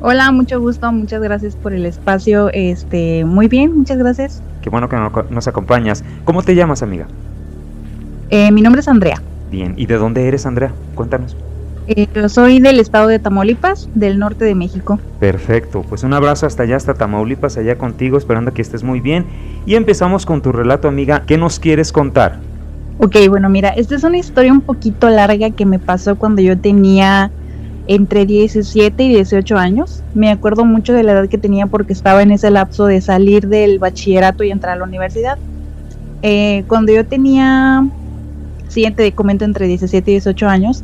Hola, mucho gusto, muchas gracias por el espacio. Muy bien, muchas gracias. Qué bueno que nos acompañas. ¿Cómo te llamas, amiga? Mi nombre es Andrea. Bien, ¿y de dónde eres, Andrea? Cuéntanos. Yo soy del estado de Tamaulipas, del norte de México. Perfecto, pues un abrazo hasta allá, hasta Tamaulipas, allá contigo, esperando que estés muy bien. Y empezamos con tu relato, amiga. ¿Qué nos quieres contar? Ok, bueno, mira, esta es una historia un poquito larga que me pasó cuando yo tenía entre 17 y 18 años. Me acuerdo mucho de la edad que tenía porque estaba en ese lapso de salir del bachillerato y entrar a la universidad. Cuando yo tenía, sí, te comento, entre 17 y 18 años,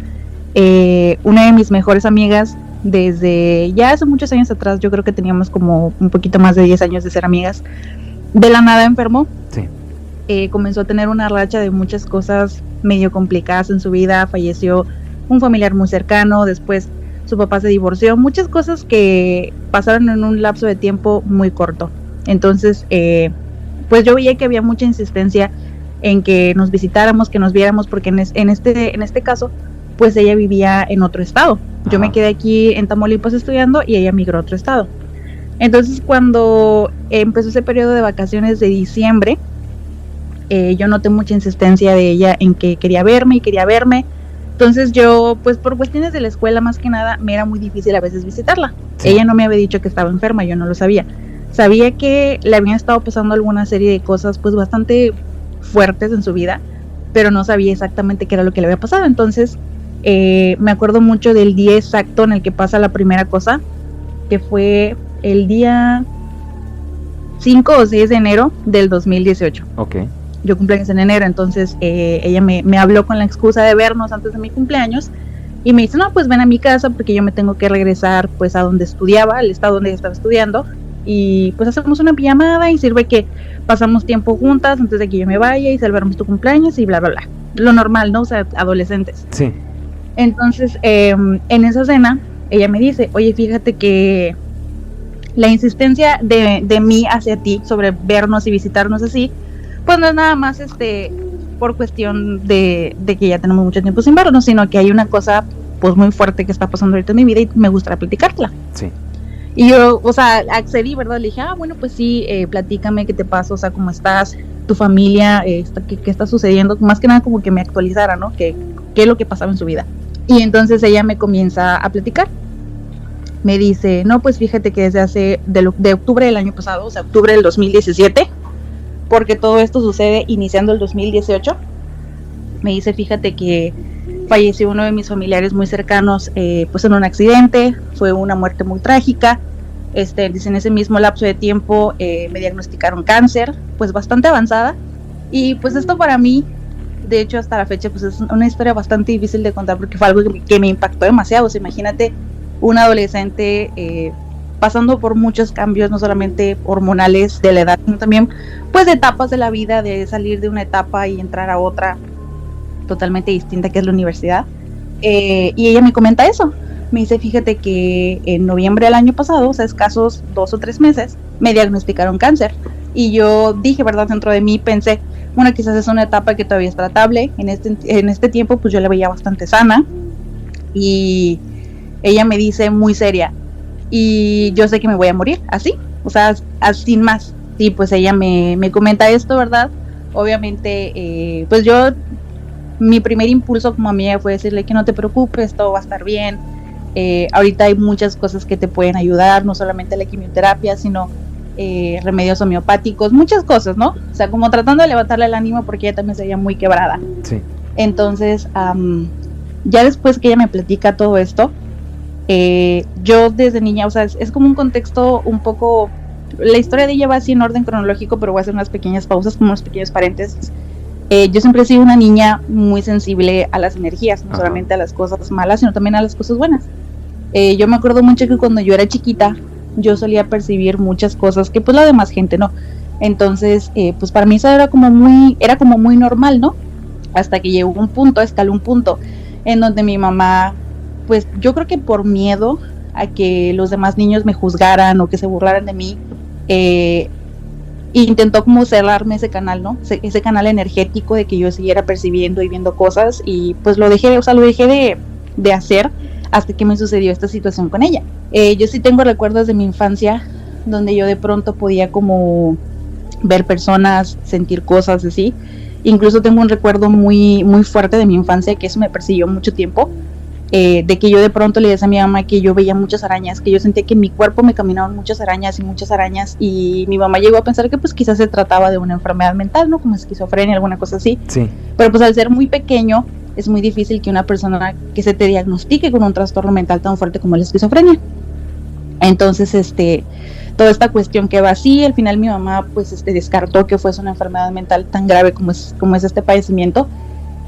una de mis mejores amigas, desde ya hace muchos años atrás, yo creo que teníamos como un poquito más de 10 años de ser amigas, de la nada enfermó. Sí. Comenzó a tener una racha de muchas cosas medio complicadas en su vida, falleció un familiar muy cercano, después su papá se divorció, muchas cosas que pasaron en un lapso de tiempo muy corto. Entonces, pues yo veía que había mucha insistencia en que nos visitáramos, que nos viéramos, porque en este caso, pues ella vivía en otro estado. Yo me quedé aquí en Tamaulipas estudiando y ella migró a otro estado. Entonces, cuando empezó ese periodo de vacaciones de diciembre, yo noté mucha insistencia de ella en que quería verme. Entonces yo, pues por cuestiones de la escuela más que nada, me era muy difícil a veces visitarla. Sí. Ella no me había dicho que estaba enferma, yo no lo sabía. Sabía que le habían estado pasando alguna serie de cosas pues bastante fuertes en su vida, pero no sabía exactamente qué era lo que le había pasado. Entonces me acuerdo mucho del día exacto en el que pasa la primera cosa, que fue el día 5 o 6 de enero del 2018. Ok. Yo cumpleaños en enero, entonces ella me habló con la excusa de vernos antes de mi cumpleaños y me dice, no, pues ven a mi casa porque yo me tengo que regresar pues a donde estudiaba, al estado donde ella estaba estudiando, y pues hacemos una pijamada y sirve que pasamos tiempo juntas antes de que yo me vaya y celebramos tu cumpleaños y bla, bla, bla. Lo normal, ¿no? O sea, adolescentes. Sí. Entonces, en esa cena, ella me dice, oye, fíjate que la insistencia de mí hacia ti sobre vernos y visitarnos así, pues no es nada más por cuestión de que ya tenemos mucho tiempo sin vernos, sino que hay una cosa pues muy fuerte que está pasando ahorita en mi vida y me gustaría platicártela. Sí. Y yo, o sea, accedí, ¿verdad? Le dije, bueno, pues sí, platícame qué te pasa, o sea, cómo estás, tu familia, qué está sucediendo, más que nada como que me actualizara, ¿no? Qué es lo que pasaba en su vida. Y entonces ella me comienza a platicar. Me dice, no, pues fíjate que desde de octubre del año pasado, o sea, octubre del 2017, porque todo esto sucede iniciando el 2018. Me dice, fíjate que falleció uno de mis familiares muy cercanos, pues en un accidente, fue una muerte muy trágica. Dice, en ese mismo lapso de tiempo me diagnosticaron cáncer, pues bastante avanzada. Y pues esto para mí, de hecho hasta la fecha, pues es una historia bastante difícil de contar porque fue algo que me impactó demasiado. O sea, imagínate un adolescente pasando por muchos cambios, no solamente hormonales de la edad, sino también pues de etapas de la vida, de salir de una etapa y entrar a otra totalmente distinta, que es la universidad. Y ella me comenta eso. Me dice, fíjate que en noviembre del año pasado, o sea, escasos 2 o 3 meses, me diagnosticaron cáncer. Y yo dije, ¿verdad? Dentro de mí pensé, bueno, quizás es una etapa que todavía es tratable. En este tiempo, pues yo la veía bastante sana. Y ella me dice muy seria, y yo sé que me voy a morir, así, o sea, sin más. Sí, pues ella me comenta esto, ¿verdad? Obviamente, pues yo, mi primer impulso como amiga fue decirle que no te preocupes, todo va a estar bien. Ahorita hay muchas cosas que te pueden ayudar, no solamente la quimioterapia, sino remedios homeopáticos, muchas cosas, ¿no? O sea, como tratando de levantarle el ánimo porque ella también se veía muy quebrada. Sí. Entonces, ya después que ella me platica todo esto, yo desde niña, o sea, es como un contexto un poco, la historia de ella va así en orden cronológico, pero voy a hacer unas pequeñas pausas, como unos pequeños paréntesis. Yo siempre he sido una niña muy sensible a las energías, no solamente a las cosas malas, sino también a las cosas buenas. Yo me acuerdo mucho que cuando yo era chiquita, yo solía percibir muchas cosas que pues la demás gente no. Entonces, pues para mí eso era como muy normal, ¿no? Hasta que escaló un punto en donde mi mamá, pues yo creo que por miedo a que los demás niños me juzgaran o que se burlaran de mí, intentó como cerrarme ese canal, ¿no? Ese canal energético de que yo siguiera percibiendo y viendo cosas, y pues lo dejé de hacer hasta que me sucedió esta situación con ella. Yo sí tengo recuerdos de mi infancia donde yo de pronto podía como ver personas, sentir cosas así. Incluso tengo un recuerdo muy, muy fuerte de mi infancia, que eso me persiguió mucho tiempo, de que yo de pronto le decía a mi mamá que yo veía muchas arañas, que yo sentía que en mi cuerpo me caminaban muchas arañas, y mi mamá llegó a pensar que pues quizás se trataba de una enfermedad mental, ¿no? Como esquizofrenia, alguna cosa así. Sí. Pero pues al ser muy pequeño, es muy difícil que una persona que se te diagnostique con un trastorno mental tan fuerte como la esquizofrenia. Entonces, toda esta cuestión que va así, al final mi mamá pues descartó que fuese una enfermedad mental tan grave como es este padecimiento,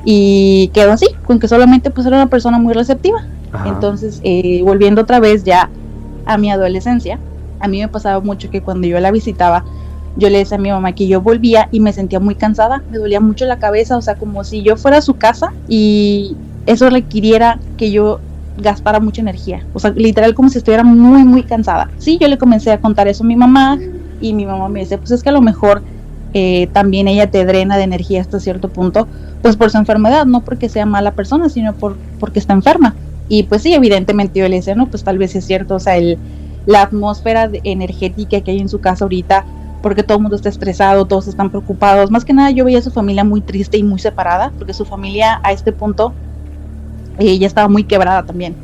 y quedó así, con que solamente pues era una persona muy receptiva. Ajá. Entonces, volviendo otra vez ya a mi adolescencia, a mí me pasaba mucho que cuando yo la visitaba, yo le decía a mi mamá que yo volvía y me sentía muy cansada, me dolía mucho la cabeza, o sea, como si yo fuera a su casa y eso requiriera que yo gastara mucha energía, o sea, literal como si estuviera muy, muy cansada. Sí, yo le comencé a contar eso a mi mamá y mi mamá me dice, pues es que a lo mejor también ella te drena de energía hasta cierto punto, pues por su enfermedad, no porque sea mala persona, sino porque está enferma. Y pues sí, evidentemente yo le decía, no, pues tal vez es cierto, o sea, la atmósfera energética que hay en su casa ahorita, porque todo el mundo está estresado, todos están preocupados. Más que nada yo veía a su familia muy triste y muy separada, porque su familia a este punto ya estaba muy quebrada también.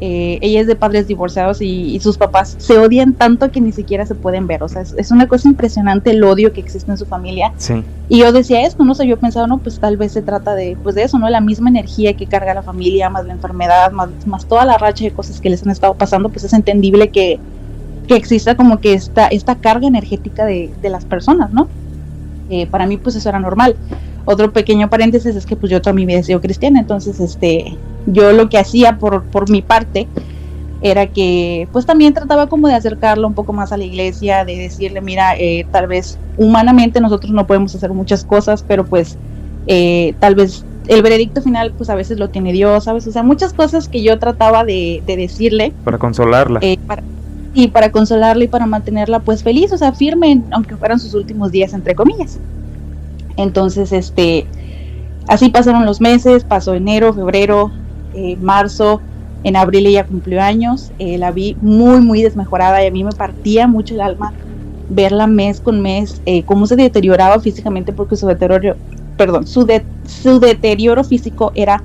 Ella es de padres divorciados y sus papás se odian tanto que ni siquiera se pueden ver. O sea, es una cosa impresionante el odio que existe en su familia. Sí. Y yo decía esto, ¿no? O sea, yo pensaba, no, pues tal vez se trata de eso, ¿no? La misma energía que carga la familia, más la enfermedad, más toda la racha de cosas que les han estado pasando, pues es entendible que exista como que esta carga energética de las personas, ¿no? Para mí pues eso era normal. Otro pequeño paréntesis es que pues yo toda mi vida he sido cristiana, entonces yo lo que hacía por mi parte era que pues también trataba como de acercarlo un poco más a la iglesia, de decirle, mira, tal vez humanamente nosotros no podemos hacer muchas cosas, pero pues tal vez el veredicto final pues a veces lo tiene Dios, ¿sabes? O sea, muchas cosas que yo trataba de decirle. Para consolarla. Para consolarla y para mantenerla pues feliz, o sea, firme, aunque fueran sus últimos días, entre comillas. Entonces, así pasaron los meses, pasó enero, febrero, marzo, en abril ella cumplió años, la vi muy, muy desmejorada y a mí me partía mucho el alma verla mes con mes, cómo se deterioraba físicamente, porque su deterioro físico era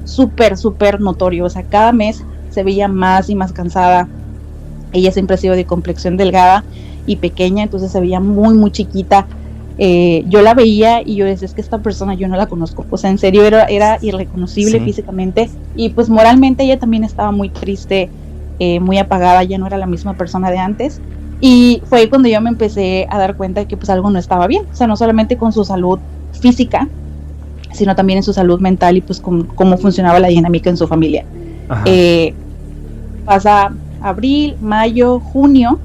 súper, súper notorio, o sea, cada mes se veía más y más cansada. Ella siempre ha sido de complexión delgada y pequeña, entonces se veía muy, muy chiquita. Yo la veía y yo decía, es que esta persona yo no la conozco. O sea, en serio era irreconocible, sí, físicamente. Y pues moralmente ella también estaba muy triste, muy apagada, ya no era la misma persona de antes. Y fue ahí cuando yo me empecé a dar cuenta de que pues algo no estaba bien. O sea, no solamente con su salud física, sino también en su salud mental y pues cómo funcionaba la dinámica en su familia. Pasa abril, mayo, junio,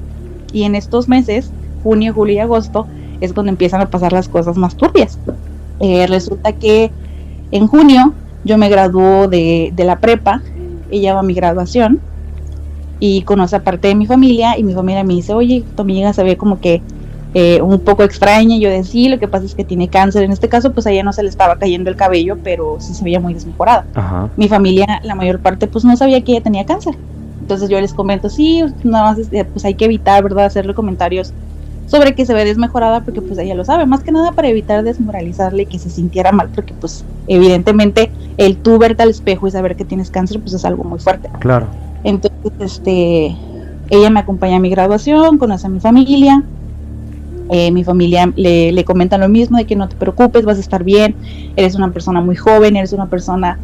y en estos meses, junio, julio y agosto, es cuando empiezan a pasar las cosas más turbias. Resulta que en junio yo me graduó de la prepa, ella va a mi graduación, y conoce a parte de mi familia, y mi familia me dice, oye, tu amiga se ve como que un poco extraña, y yo decía, lo que pasa es que tiene cáncer. En este caso, pues a ella no se le estaba cayendo el cabello, pero sí se veía muy desmejorada. Ajá. Mi familia, la mayor parte, pues no sabía que ella tenía cáncer. Entonces yo les comento, sí, nada más pues hay que evitar, ¿verdad?, hacerle comentarios sobre que se ve desmejorada, porque pues ella lo sabe, más que nada para evitar desmoralizarle y que se sintiera mal, porque pues evidentemente el tú verte al espejo y saber que tienes cáncer pues es algo muy fuerte. Claro. Entonces ella me acompaña a mi graduación, conoce a mi familia, mi familia le comenta lo mismo, de que no te preocupes, vas a estar bien, eres una persona muy joven, eres una persona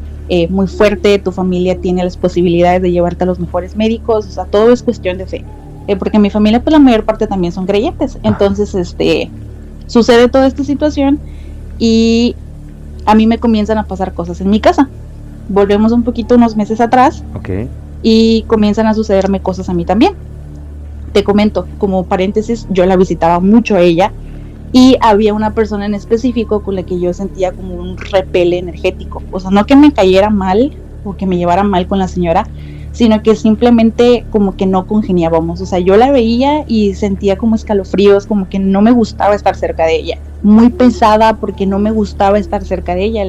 muy fuerte, tu familia tiene las posibilidades de llevarte a los mejores médicos, o sea, todo es cuestión de fe, porque mi familia pues la mayor parte también son creyentes. Entonces sucede toda esta situación y a mí me comienzan a pasar cosas en mi casa. Volvemos un poquito unos meses atrás. Okay. Y comienzan a sucederme cosas a mí también. Te comento, como paréntesis, yo la visitaba mucho a ella y había una persona en específico con la que yo sentía como un repele energético. O sea, no que me cayera mal o que me llevara mal con la señora, sino que simplemente como que no congeniábamos. O sea, yo la veía y sentía como escalofríos, como que no me gustaba estar cerca de ella. Muy pesada porque no me gustaba estar cerca de ella.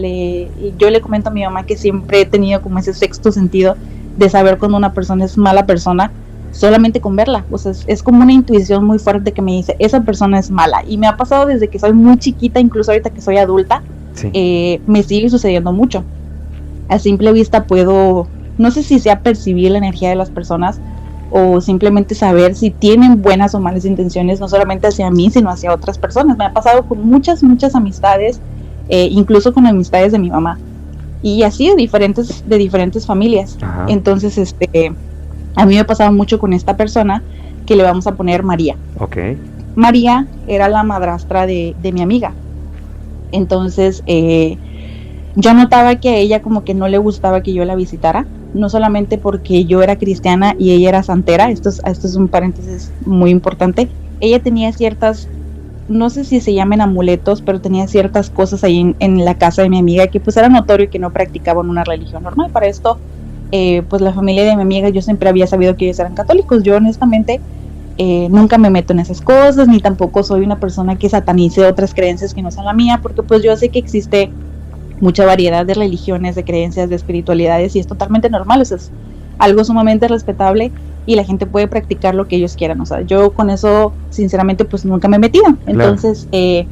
Yo le comento a mi mamá que siempre he tenido como ese sexto sentido de saber cuando una persona es mala persona, solamente con verla. O sea, es como una intuición muy fuerte que me dice, esa persona es mala. Y me ha pasado desde que soy muy chiquita, incluso ahorita que soy adulta, me sigue sucediendo mucho. A simple vista puedo, no sé si sea percibir la energía de las personas o simplemente saber si tienen buenas o malas intenciones, no solamente hacia mí, sino hacia otras personas. Me ha pasado con muchas amistades, incluso con amistades de mi mamá. Y así de diferentes familias. Ajá. Entonces, a mí me pasaba mucho con esta persona que le vamos a poner María. Okay. María era la madrastra de mi amiga. Entonces, yo notaba que a ella como que no le gustaba que yo la visitara, no solamente porque yo era cristiana y ella era santera, esto es un paréntesis muy importante. Ella tenía ciertas, no sé si se llaman amuletos, pero tenía ciertas cosas ahí en la casa de mi amiga que pues era notorio que no practicaban una religión normal. Para esto, pues la familia de mi amiga, yo siempre había sabido que ellos eran católicos. Yo honestamente nunca me meto en esas cosas, ni tampoco soy una persona que satanice otras creencias que no son la mía, porque pues yo sé que existe mucha variedad de religiones, de creencias, de espiritualidades, y es totalmente normal. O sea, es algo sumamente respetable y la gente puede practicar lo que ellos quieran. O sea, yo con eso sinceramente pues nunca me he metido. Entonces, claro.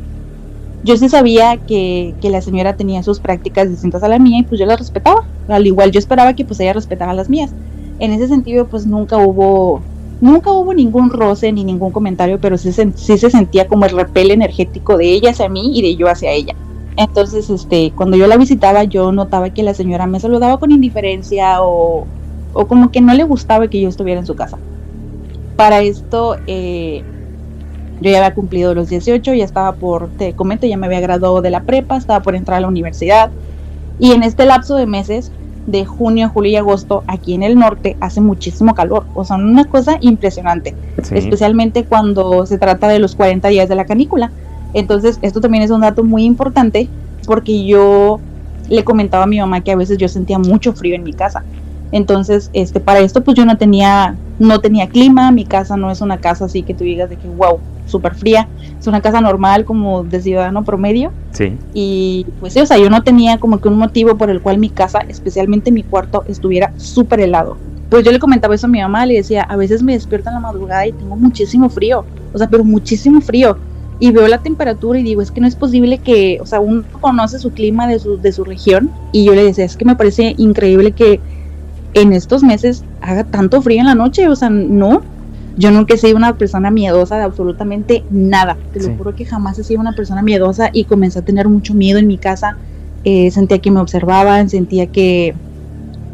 Yo sí sabía que la señora tenía sus prácticas distintas a la mía y pues yo las respetaba. Al igual yo esperaba que pues ella respetara las mías. En ese sentido pues nunca hubo ningún roce ni ningún comentario, pero sí se sentía como el repel energético de ella hacia mí y de yo hacia ella. Entonces, cuando yo la visitaba, yo notaba que la señora me saludaba con indiferencia o como que no le gustaba que yo estuviera en su casa. Para esto, yo ya había cumplido los 18, ya estaba te comento, ya me había graduado de la prepa, estaba por entrar a la universidad. Y en este lapso de meses, de junio, julio y agosto, aquí en el norte, hace muchísimo calor. O sea, una cosa impresionante, sí. Especialmente cuando se trata de los 40 días de la canícula. Entonces, esto también es un dato muy importante porque yo le comentaba a mi mamá que a veces yo sentía mucho frío en mi casa. Entonces, para esto pues yo no tenía clima. Mi casa no es una casa así que tú digas de que wow, súper fría. Es una casa normal como de ciudadano promedio. Sí. Y pues sí, o sea, yo no tenía como que un motivo por el cual mi casa, especialmente mi cuarto, estuviera súper helado. Pues yo le comentaba eso a mi mamá, le decía, a veces me despierto en la madrugada y tengo muchísimo frío. O sea, pero muchísimo frío. Y veo la temperatura y digo, es que no es posible que, o sea, uno conoce su clima de su región. Y yo le decía, es que me parece increíble que en estos meses haga tanto frío en la noche. O sea, no, yo nunca he sido una persona miedosa de absolutamente nada. Te lo juro que jamás he sido una persona miedosa y comencé a tener mucho miedo en mi casa. Sentía que me observaban, sentía que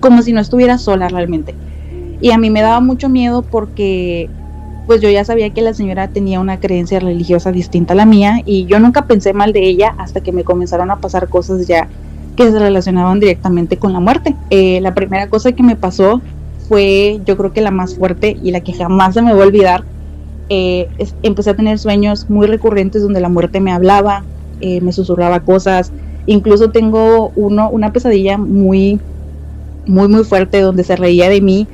como si no estuviera sola realmente. Y a mí me daba mucho miedo porque pues yo ya sabía que la señora tenía una creencia religiosa distinta a la mía y yo nunca pensé mal de ella hasta que me comenzaron a pasar cosas ya que se relacionaban directamente con la muerte. La primera cosa que me pasó fue, yo creo que la más fuerte y la que jamás se me va a olvidar. Empecé a tener sueños muy recurrentes donde la muerte me hablaba, me susurraba cosas. Incluso tengo una pesadilla muy, muy, muy fuerte donde se reía de mí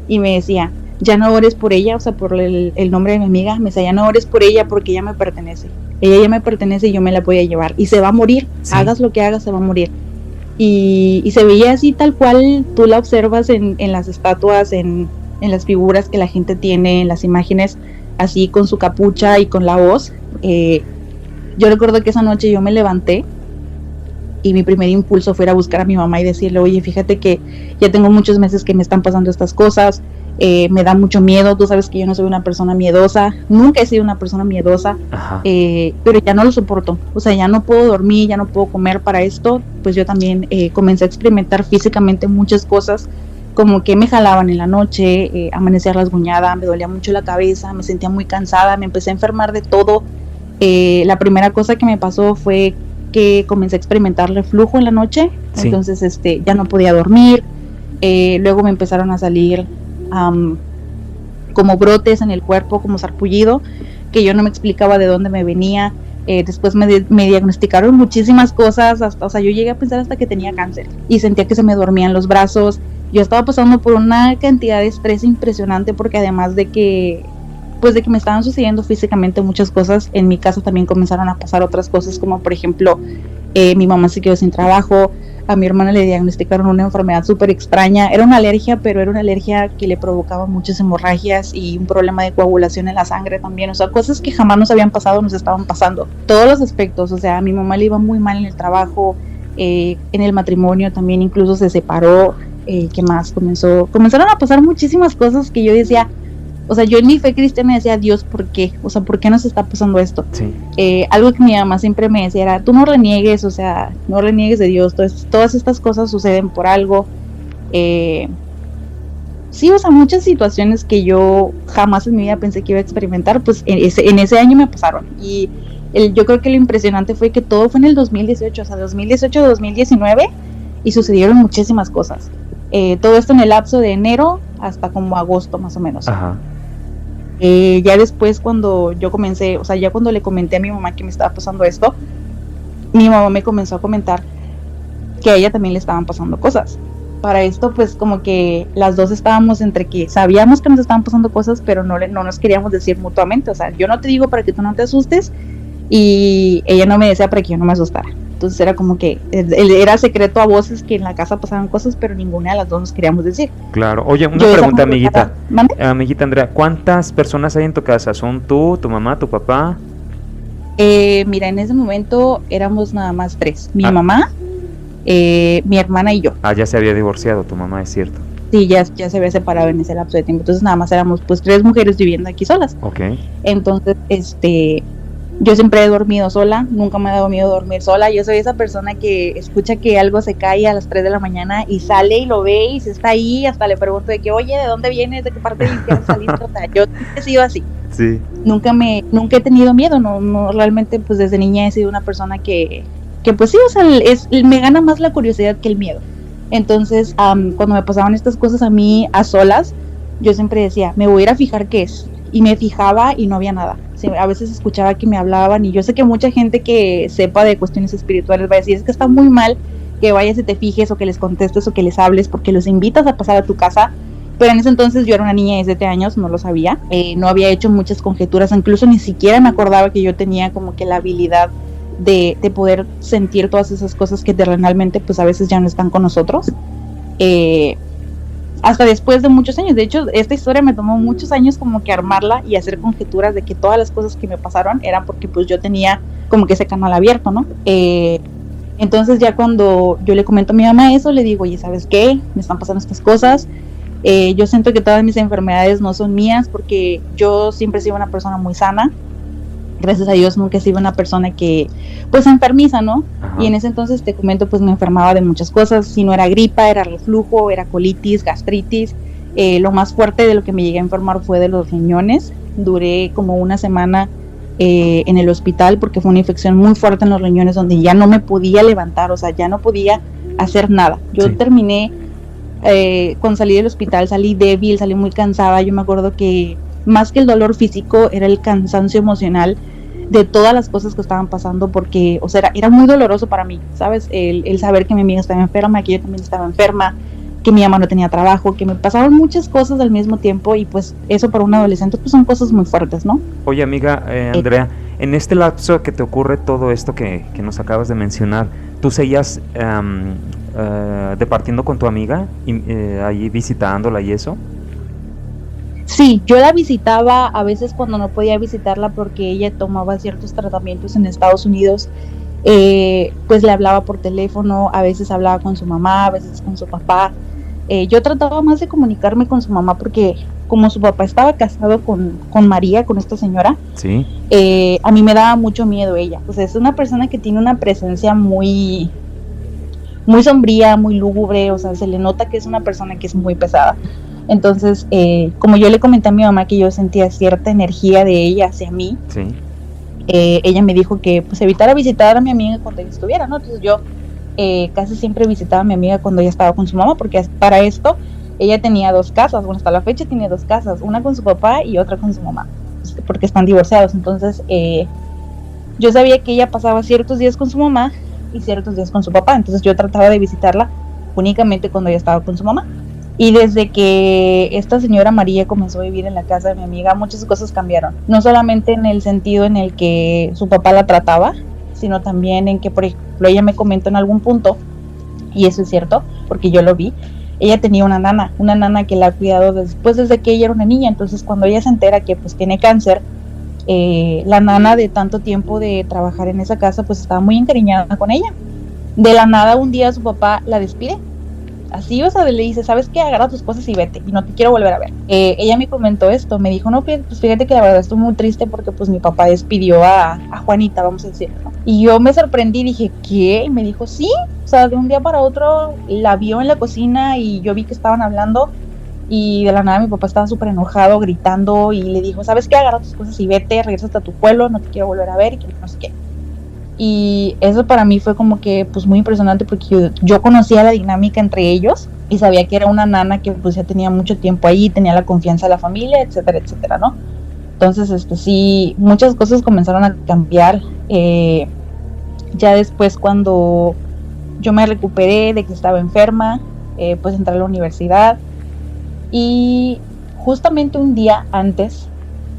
y me decía, ya no ores por ella, o sea, por el nombre de mi amiga, me decía, ya no ores por ella porque ella me pertenece. Ella ya me pertenece y yo me la voy a llevar. Y se va a morir, sí. Hagas lo que hagas, se va a morir. Y se veía así tal cual tú la observas en las estatuas, en las figuras que la gente tiene, en las imágenes, así con su capucha y con la voz. Yo recuerdo que esa noche yo me levanté y mi primer impulso fue ir a buscar a mi mamá y decirle, oye, fíjate que ya tengo muchos meses que me están pasando estas cosas. Me da mucho miedo, tú sabes que yo no soy una persona miedosa, nunca he sido una persona miedosa, pero ya no lo soporto, o sea, ya no puedo dormir, ya no puedo comer. Para esto, pues yo también comencé a experimentar físicamente muchas cosas, como que me jalaban en la noche, amanecía rasguñada, me dolía mucho la cabeza, me sentía muy cansada, me empecé a enfermar de todo. La primera cosa que me pasó fue que comencé a experimentar reflujo en la noche, sí. Entonces ya no podía dormir, luego me empezaron a salir como brotes en el cuerpo, como sarpullido, que yo no me explicaba de dónde me venía. Después me diagnosticaron muchísimas cosas, o sea, yo llegué a pensar hasta que tenía cáncer y sentía que se me dormían los brazos. Yo estaba pasando por una cantidad de estrés impresionante porque además de que me estaban sucediendo físicamente muchas cosas, en mi casa también comenzaron a pasar otras cosas, como por ejemplo mi mamá se quedó sin trabajo, a mi hermana le diagnosticaron una enfermedad súper extraña. Era una alergia, pero era una alergia que le provocaba muchas hemorragias y un problema de coagulación en la sangre también. O sea, cosas que jamás nos habían pasado, nos estaban pasando. Todos los aspectos, o sea, a mi mamá le iba muy mal en el trabajo, en el matrimonio también, incluso se separó. ¿Qué más? Comenzaron a pasar muchísimas cosas que yo decía, o sea, yo en mi fe cristiana decía, Dios, ¿por qué? O sea, ¿por qué nos está pasando esto? Sí. Algo que mi mamá siempre me decía era, tú no reniegues, o sea, no reniegues de Dios, todas estas cosas suceden por algo. Sí, o sea, muchas situaciones que yo jamás en mi vida pensé que iba a experimentar, pues en ese año me pasaron. Y yo creo que lo impresionante fue que todo fue en el 2018, o sea, 2018-2019, y sucedieron muchísimas cosas. Todo esto en el lapso de enero hasta como agosto más o menos. Ajá. Ya después cuando yo comencé, o sea, ya cuando le comenté a mi mamá que me estaba pasando esto, mi mamá me comenzó a comentar que a ella también le estaban pasando cosas. Para esto, pues como que las dos estábamos entre que sabíamos que nos estaban pasando cosas, pero no nos queríamos decir mutuamente. O sea, yo no te digo para que tú no te asustes, y ella no me decía para que yo no me asustara. Entonces era como que era secreto a voces que en la casa pasaban cosas, pero ninguna de las dos nos queríamos decir. Claro. Oye, una pregunta, amiguita. Amiguita Andrea, ¿cuántas personas hay en tu casa? ¿Son tú, tu mamá, tu papá? Mira, en ese momento éramos nada más 3. Mi mamá, mi hermana y yo. Ya se había divorciado tu mamá, es cierto. Sí, ya se había separado en ese lapso de tiempo. Entonces nada más éramos pues 3 mujeres viviendo aquí solas. Ok. Entonces, yo siempre he dormido sola, nunca me ha dado miedo dormir sola. Yo soy esa persona que escucha que algo se cae a las 3 de la mañana y sale y lo ve y se está ahí, hasta le pregunto de que, oye, ¿de dónde vienes? ¿De qué parte del infierno saliste? O sea, yo he sido así. Sí. Nunca he tenido miedo, no realmente, pues desde niña he sido una persona que pues sí, o sea, me gana más la curiosidad que el miedo. Entonces, cuando me pasaban estas cosas a mí a solas, yo siempre decía, me voy a ir a fijar qué es. Y me fijaba y no había nada. A veces escuchaba que me hablaban, y yo sé que mucha gente que sepa de cuestiones espirituales va a decir, es que está muy mal que vayas y te fijes o que les contestes o que les hables porque los invitas a pasar a tu casa. Pero en ese entonces yo era una niña de 7 años, no lo sabía, no había hecho muchas conjeturas, incluso ni siquiera me acordaba que yo tenía como que la habilidad de poder sentir todas esas cosas que terrenalmente pues a veces ya no están con nosotros. Hasta después de muchos años. De hecho, esta historia me tomó muchos años como que armarla y hacer conjeturas de que todas las cosas que me pasaron eran porque pues yo tenía como que ese canal abierto, ¿no? Entonces ya cuando yo le comento a mi mamá eso, le digo, oye, ¿sabes qué? Me están pasando estas cosas. Yo siento que todas mis enfermedades no son mías porque yo siempre he sido una persona muy sana. Gracias a Dios nunca he sido una persona que pues enfermiza, ¿no? Ajá. Y en ese entonces te comento, pues me enfermaba de muchas cosas. Si no era gripa, era reflujo, era colitis, gastritis. Lo más fuerte de lo que me llegué a enfermar fue de los riñones. Duré como una semana en el hospital porque fue una infección muy fuerte en los riñones donde ya no me podía levantar, o sea, ya no podía hacer nada. Yo terminé, cuando salí del hospital salí débil, salí muy cansada. Yo me acuerdo que más que el dolor físico era el cansancio emocional de todas las cosas que estaban pasando, porque, o sea, era muy doloroso para mí, ¿sabes? El saber que mi amiga estaba enferma, que yo también estaba enferma, que mi mamá no tenía trabajo, que me pasaban muchas cosas al mismo tiempo, y pues eso para un adolescente pues son cosas muy fuertes, ¿no? Oye, amiga Andrea, en este lapso que te ocurre todo esto que nos acabas de mencionar, ¿tú seguías departiendo con tu amiga, ahí visitándola y eso? Sí, yo la visitaba a veces cuando no podía visitarla porque ella tomaba ciertos tratamientos en Estados Unidos. Pues le hablaba por teléfono, a veces hablaba con su mamá, a veces con su papá. Yo trataba más de comunicarme con su mamá porque como su papá estaba casado con María, con esta señora, ¿sí? A mí me daba mucho miedo ella. O sea, es una persona que tiene una presencia muy sombría, muy lúgubre, o sea, se le nota que es una persona que es muy pesada. Entonces, como yo le comenté a mi mamá que yo sentía cierta energía de ella hacia mí, sí. Ella me dijo que pues evitara visitar a mi amiga cuando ella estuviera, ¿no? Entonces yo casi siempre visitaba a mi amiga cuando ella estaba con su mamá, porque para esto ella tenía 2 casas, bueno, hasta la fecha tiene 2 casas, una con su papá y otra con su mamá, porque están divorciados. Entonces yo sabía que ella pasaba ciertos días con su mamá y ciertos días con su papá, entonces yo trataba de visitarla únicamente cuando ella estaba con su mamá. Y desde que esta señora María comenzó a vivir en la casa de mi amiga, muchas cosas cambiaron. No solamente en el sentido en el que su papá la trataba, sino también en que, por ejemplo, ella me comentó en algún punto y eso es cierto, porque yo lo vi. Ella tenía una nana que la ha cuidado desde que ella era una niña. Entonces cuando ella se entera que pues tiene cáncer, la nana de tanto tiempo de trabajar en esa casa pues estaba muy encariñada con ella. De la nada un día su papá la despide, así, o sea, le dice, ¿sabes qué? Agarra tus cosas y vete, y no te quiero volver a ver. Ella me comentó esto, me dijo, no, pues fíjate que la verdad estoy muy triste porque pues mi papá despidió a Juanita, vamos a decir, ¿no? Y yo me sorprendí, dije, ¿qué? Y me dijo, sí, o sea, de un día para otro la vio en la cocina y yo vi que estaban hablando, y de la nada mi papá estaba súper enojado, gritando, y le dijo, ¿sabes qué? Agarra tus cosas y vete, regresa hasta tu pueblo, no te quiero volver a ver, y que no sé qué. Y eso para mí fue como que pues muy impresionante, porque yo conocía la dinámica entre ellos y sabía que era una nana que pues ya tenía mucho tiempo ahí, tenía la confianza de la familia, etcétera, etcétera, ¿no? Entonces, sí, muchas cosas comenzaron a cambiar. Ya después, cuando yo me recuperé de que estaba enferma, pues entré a la universidad, y justamente un día antes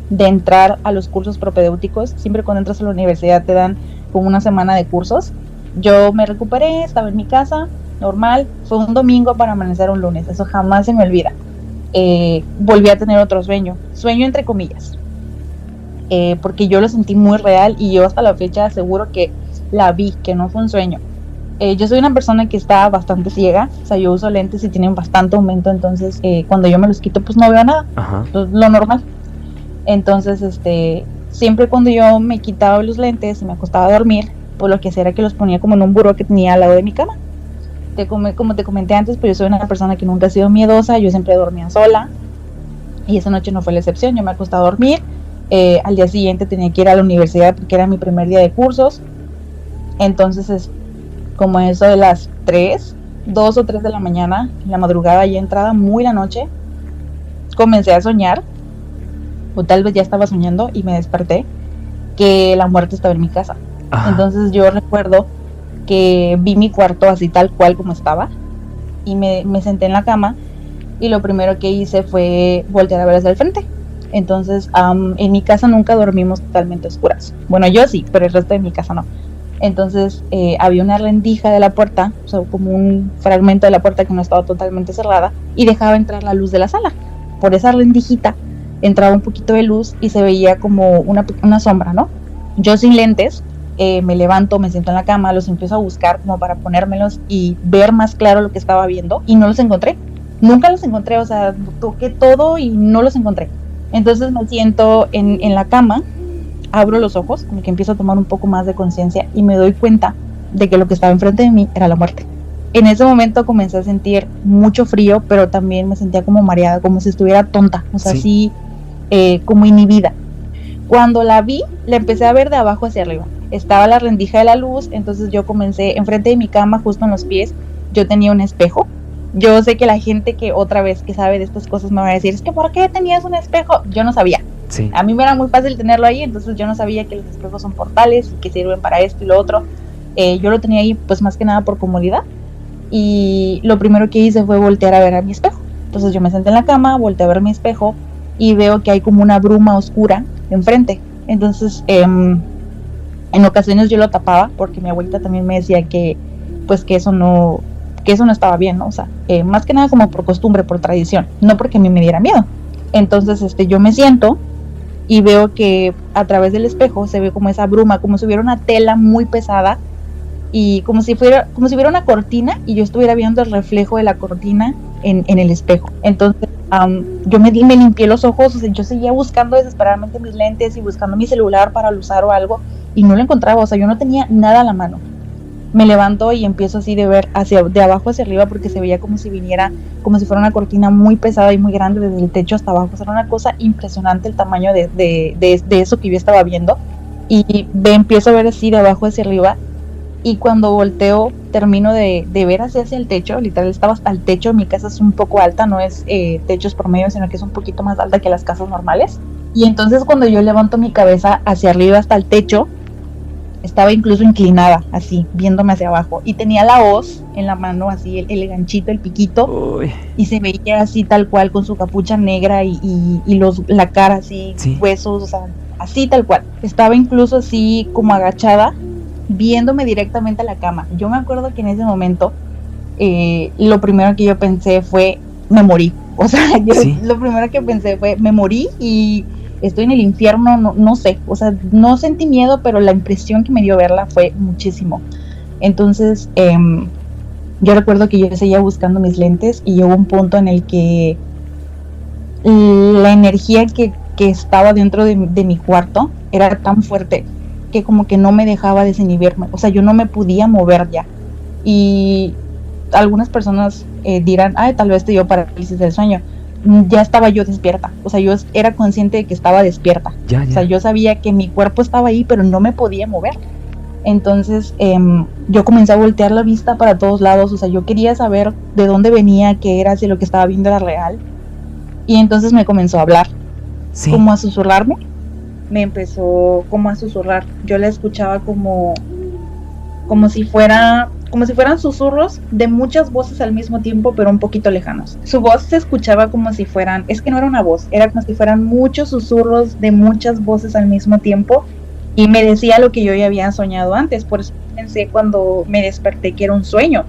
de entrar a los cursos propedéuticos, siempre cuando entras a la universidad te dan como una semana de cursos. Yo me recuperé, estaba en mi casa, normal, fue un domingo para amanecer un lunes, eso jamás se me olvida. Volví a tener otro sueño entre comillas, porque yo lo sentí muy real, y yo hasta la fecha aseguro que la vi, que no fue un sueño. Yo soy una persona que está bastante ciega, o sea, yo uso lentes y tienen bastante aumento, entonces cuando yo me los quito pues no veo nada. Pues, lo normal. Entonces, siempre cuando yo me quitaba los lentes y me acostaba a dormir, pues lo que hacía era que los ponía como en un buró que tenía al lado de mi cama. Como te comenté antes, pues yo soy una persona que nunca ha sido miedosa, yo siempre dormía sola, y esa noche no fue la excepción. Yo me acostaba a dormir, al día siguiente tenía que ir a la universidad porque era mi primer día de cursos. Entonces, como eso de las 2 o 3 de la mañana, en la madrugada, ya entrada muy la noche, comencé a soñar, o tal vez ya estaba soñando, y me desperté que la muerte estaba en mi casa. Entonces yo recuerdo que vi mi cuarto así tal cual como estaba, y me senté en la cama, y lo primero que hice fue voltear a ver hacia el frente. Entonces en mi casa nunca dormimos totalmente oscuras. Bueno, yo sí, pero el resto de mi casa no. Entonces había una rendija de la puerta, o sea, como un fragmento de la puerta que no estaba totalmente cerrada, y dejaba entrar la luz de la sala. Por esa rendijita entraba un poquito de luz y se veía como una sombra, ¿no? Yo sin lentes, me levanto, me siento en la cama, los empiezo a buscar como para ponérmelos y ver más claro lo que estaba viendo, y no los encontré. Nunca los encontré, o sea, toqué todo y no los encontré. Entonces me siento en la cama, abro los ojos, como que empiezo a tomar un poco más de conciencia, y me doy cuenta de que lo que estaba enfrente de mí era la muerte. En ese momento comencé a sentir mucho frío, pero también me sentía como mareada, como si estuviera tonta, o sea, sí, como inhibida. Cuando la vi, la empecé a ver de abajo hacia arriba. Estaba la rendija de la luz, entonces yo comencé, enfrente de mi cama, justo en los pies, yo tenía un espejo. Yo sé que la gente que otra vez que sabe de estas cosas me va a decir, es que ¿por qué tenías un espejo? Yo no sabía. Sí. A mí me era muy fácil tenerlo ahí, entonces yo no sabía que los espejos son portales y que sirven para esto y lo otro. Yo lo tenía ahí pues más que nada por comodidad, y lo primero que hice fue voltear a ver a mi espejo. Entonces yo me senté en la cama, volteé a ver mi espejo y veo que hay como una bruma oscura enfrente. Entonces en ocasiones yo lo tapaba porque mi abuelita también me decía que pues que eso no estaba bien, ¿no? O sea, más que nada como por costumbre, por tradición, no porque a mí me diera miedo. Entonces yo me siento y veo que a través del espejo se ve como esa bruma, como si hubiera una tela muy pesada, y como si hubiera una cortina y yo estuviera viendo el reflejo de la cortina en el espejo. Entonces yo me limpié los ojos, o sea, yo seguía buscando desesperadamente mis lentes y buscando mi celular para usar o algo, y no lo encontraba, o sea, yo no tenía nada a la mano. Me levanto y empiezo así de ver de abajo hacia arriba, porque se veía como si fuera una cortina muy pesada y muy grande desde el techo hasta abajo. O sea, era una cosa impresionante el tamaño de eso que yo estaba viendo. Y empiezo a ver así de abajo hacia arriba, y cuando volteo termino de ver hacia el techo. Literal estaba hasta el techo. Mi casa es un poco alta, no es techos promedio, sino que es un poquito más alta que las casas normales. Y entonces cuando yo levanto mi cabeza hacia arriba hasta el techo, estaba incluso inclinada, así, viéndome hacia abajo, y tenía la hoz en la mano, así, el ganchito, el piquito. Uy. Y se veía así tal cual, con su capucha negra y la cara así, sí, huesos, o sea, así tal cual. Estaba incluso así como agachada, viéndome directamente a la cama. Yo me acuerdo que en ese momento lo primero que yo pensé fue, me morí. O sea, ¿Sí? lo primero que pensé fue, me morí y estoy en el infierno, no sé. O sea, no sentí miedo, pero la impresión que me dio verla fue muchísimo. Entonces, yo recuerdo que yo seguía buscando mis lentes y hubo un punto en el que la energía que estaba dentro de mi cuarto era tan fuerte que como que no me dejaba desinhibirme. O sea, yo no me podía mover ya. Y algunas personas dirán, ay, tal vez te dio parálisis del sueño. Ya estaba yo despierta. O sea, yo era consciente de que estaba despierta. Ya. O sea, yo sabía que mi cuerpo estaba ahí, pero no me podía mover. Entonces yo comencé a voltear la vista para todos lados. O sea, yo quería saber de dónde venía, qué era, si lo que estaba viendo era real. Y entonces me comenzó a hablar, Sí. como a susurrarme. Me empezó como a susurrar. Yo la escuchaba como si fueran susurros de muchas voces al mismo tiempo, pero un poquito lejanos. Su voz se escuchaba como si fueran, es que no era una voz, era como si fueran muchos susurros de muchas voces al mismo tiempo, y me decía lo que yo ya había soñado antes. Por eso pensé cuando me desperté que era un sueño.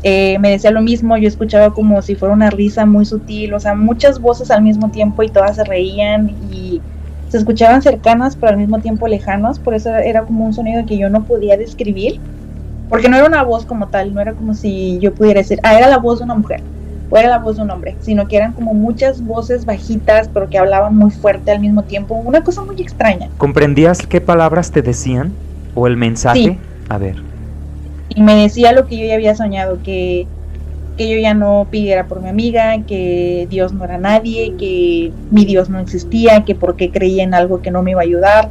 Me decía lo mismo, yo escuchaba como si fuera una risa muy sutil, o sea, muchas voces al mismo tiempo y todas se reían y se escuchaban cercanas pero al mismo tiempo lejanos. Por eso era como un sonido que yo no podía describir, porque no era una voz como tal, no era como si yo pudiera decir, era la voz de una mujer o era la voz de un hombre, sino que eran como muchas voces bajitas pero que hablaban muy fuerte al mismo tiempo, una cosa muy extraña. ¿Comprendías qué palabras te decían o el mensaje? Sí. A ver. Y me decía lo que yo ya había soñado, que yo ya no pidiera por mi amiga, que Dios no era nadie, que mi Dios no existía, que porque creía en algo que no me iba a ayudar.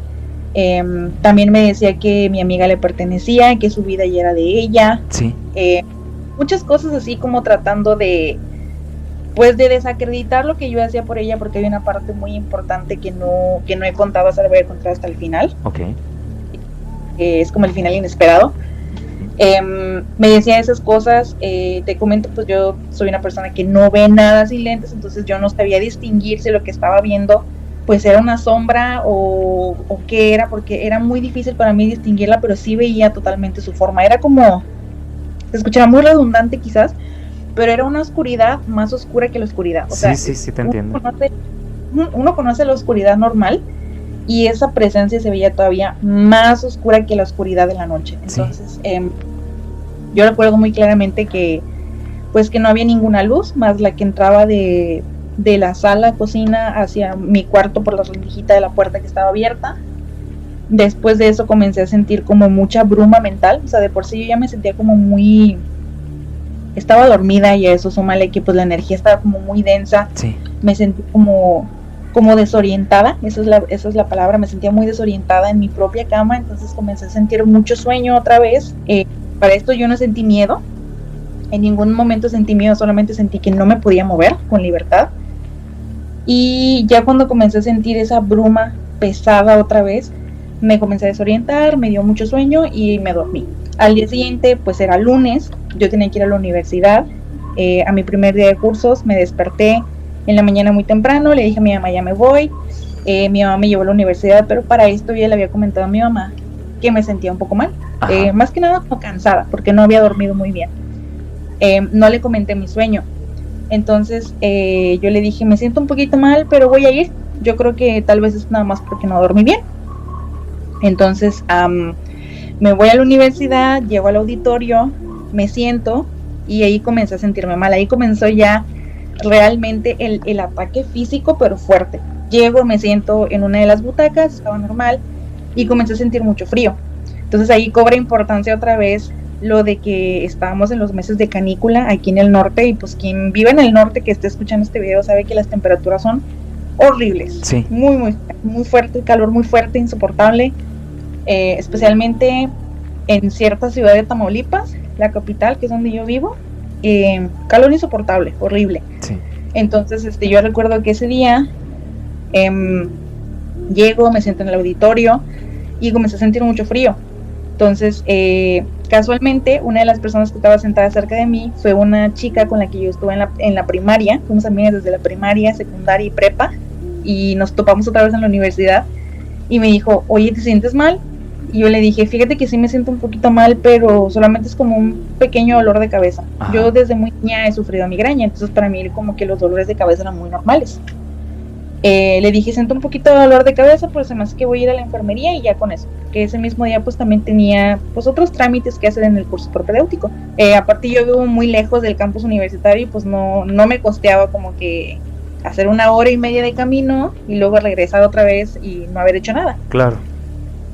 También me decía que mi amiga le pertenecía, que su vida ya era de ella. Sí. Muchas cosas así como tratando de desacreditar lo que yo hacía por ella, porque hay una parte muy importante que no he contado, hasta la voy a contar hasta el final. Ok. Es como el final inesperado. Me decía esas cosas. Te comento, pues yo soy una persona que no ve nada sin lentes, entonces yo no sabía distinguir si lo que estaba viendo pues era una sombra o qué era, porque era muy difícil para mí distinguirla, pero sí veía totalmente su forma. Era como, se escuchaba muy redundante quizás, pero era una oscuridad más oscura que la oscuridad. O sea, sí, te entiendo. Uno conoce la oscuridad normal, y esa presencia se veía todavía más oscura que la oscuridad de la noche. Entonces, yo recuerdo muy claramente que no había ninguna luz más la que entraba de la sala, cocina, hacia mi cuarto por la rendijita de la puerta que estaba abierta. Después de eso comencé a sentir como mucha bruma mental. O sea, de por sí yo ya me sentía como muy... Estaba dormida, y a eso súmale que pues la energía estaba como muy densa. Sí. Me sentí como desorientada, esa es la palabra. Me sentía muy desorientada en mi propia cama, entonces comencé a sentir mucho sueño otra vez. Para esto yo no sentí miedo, en ningún momento sentí miedo, solamente sentí que no me podía mover con libertad. Y ya cuando comencé a sentir esa bruma pesada otra vez, me comencé a desorientar, me dio mucho sueño y me dormí. Al día siguiente, pues era lunes, yo tenía que ir a la universidad, a mi primer día de cursos. Me desperté en la mañana muy temprano, le dije a mi mamá, ya me voy. Mi mamá me llevó a la universidad, pero para esto yo ya le había comentado a mi mamá que me sentía un poco mal, más que nada como cansada, porque no había dormido muy bien. No le comenté mi sueño, entonces yo le dije, me siento un poquito mal, pero voy a ir, yo creo que tal vez es nada más porque no dormí bien. Entonces me voy a la universidad, llego al auditorio, me siento y ahí comencé a sentirme mal. Ahí comenzó ya realmente el ataque físico, pero fuerte. Llego, me siento en una de las butacas, estaba normal, y comencé a sentir mucho frío. Entonces ahí cobra importancia otra vez lo de que estábamos en los meses de canícula aquí en el norte, y pues quien vive en el norte que esté escuchando este video sabe que las temperaturas son horribles. Sí. Muy fuerte, el calor muy fuerte, insoportable, especialmente en cierta ciudad de Tamaulipas, la capital, que es donde yo vivo. Calor insoportable, horrible. Sí. Entonces yo recuerdo que ese día llego, me siento en el auditorio y comencé a sentir mucho frío. Entonces casualmente una de las personas que estaba sentada cerca de mí fue una chica con la que yo estuve en la primaria. Fuimos amigas desde la primaria, secundaria y prepa, y nos topamos otra vez en la universidad, y me dijo, oye, ¿te sientes mal? Y yo le dije, fíjate que sí me siento un poquito mal, pero solamente es como un pequeño dolor de cabeza. Ajá. Yo desde muy niña he sufrido migraña, entonces para mí como que los dolores de cabeza eran muy normales. Le dije, siento un poquito de dolor de cabeza, pues además que voy a ir a la enfermería y ya con eso. Que ese mismo día pues también tenía pues otros trámites que hacer en el curso propedéutico. Aparte yo vivo muy lejos del campus universitario y pues no me costeaba como que hacer 1 hora y media de camino y luego regresar otra vez y no haber hecho nada. Claro.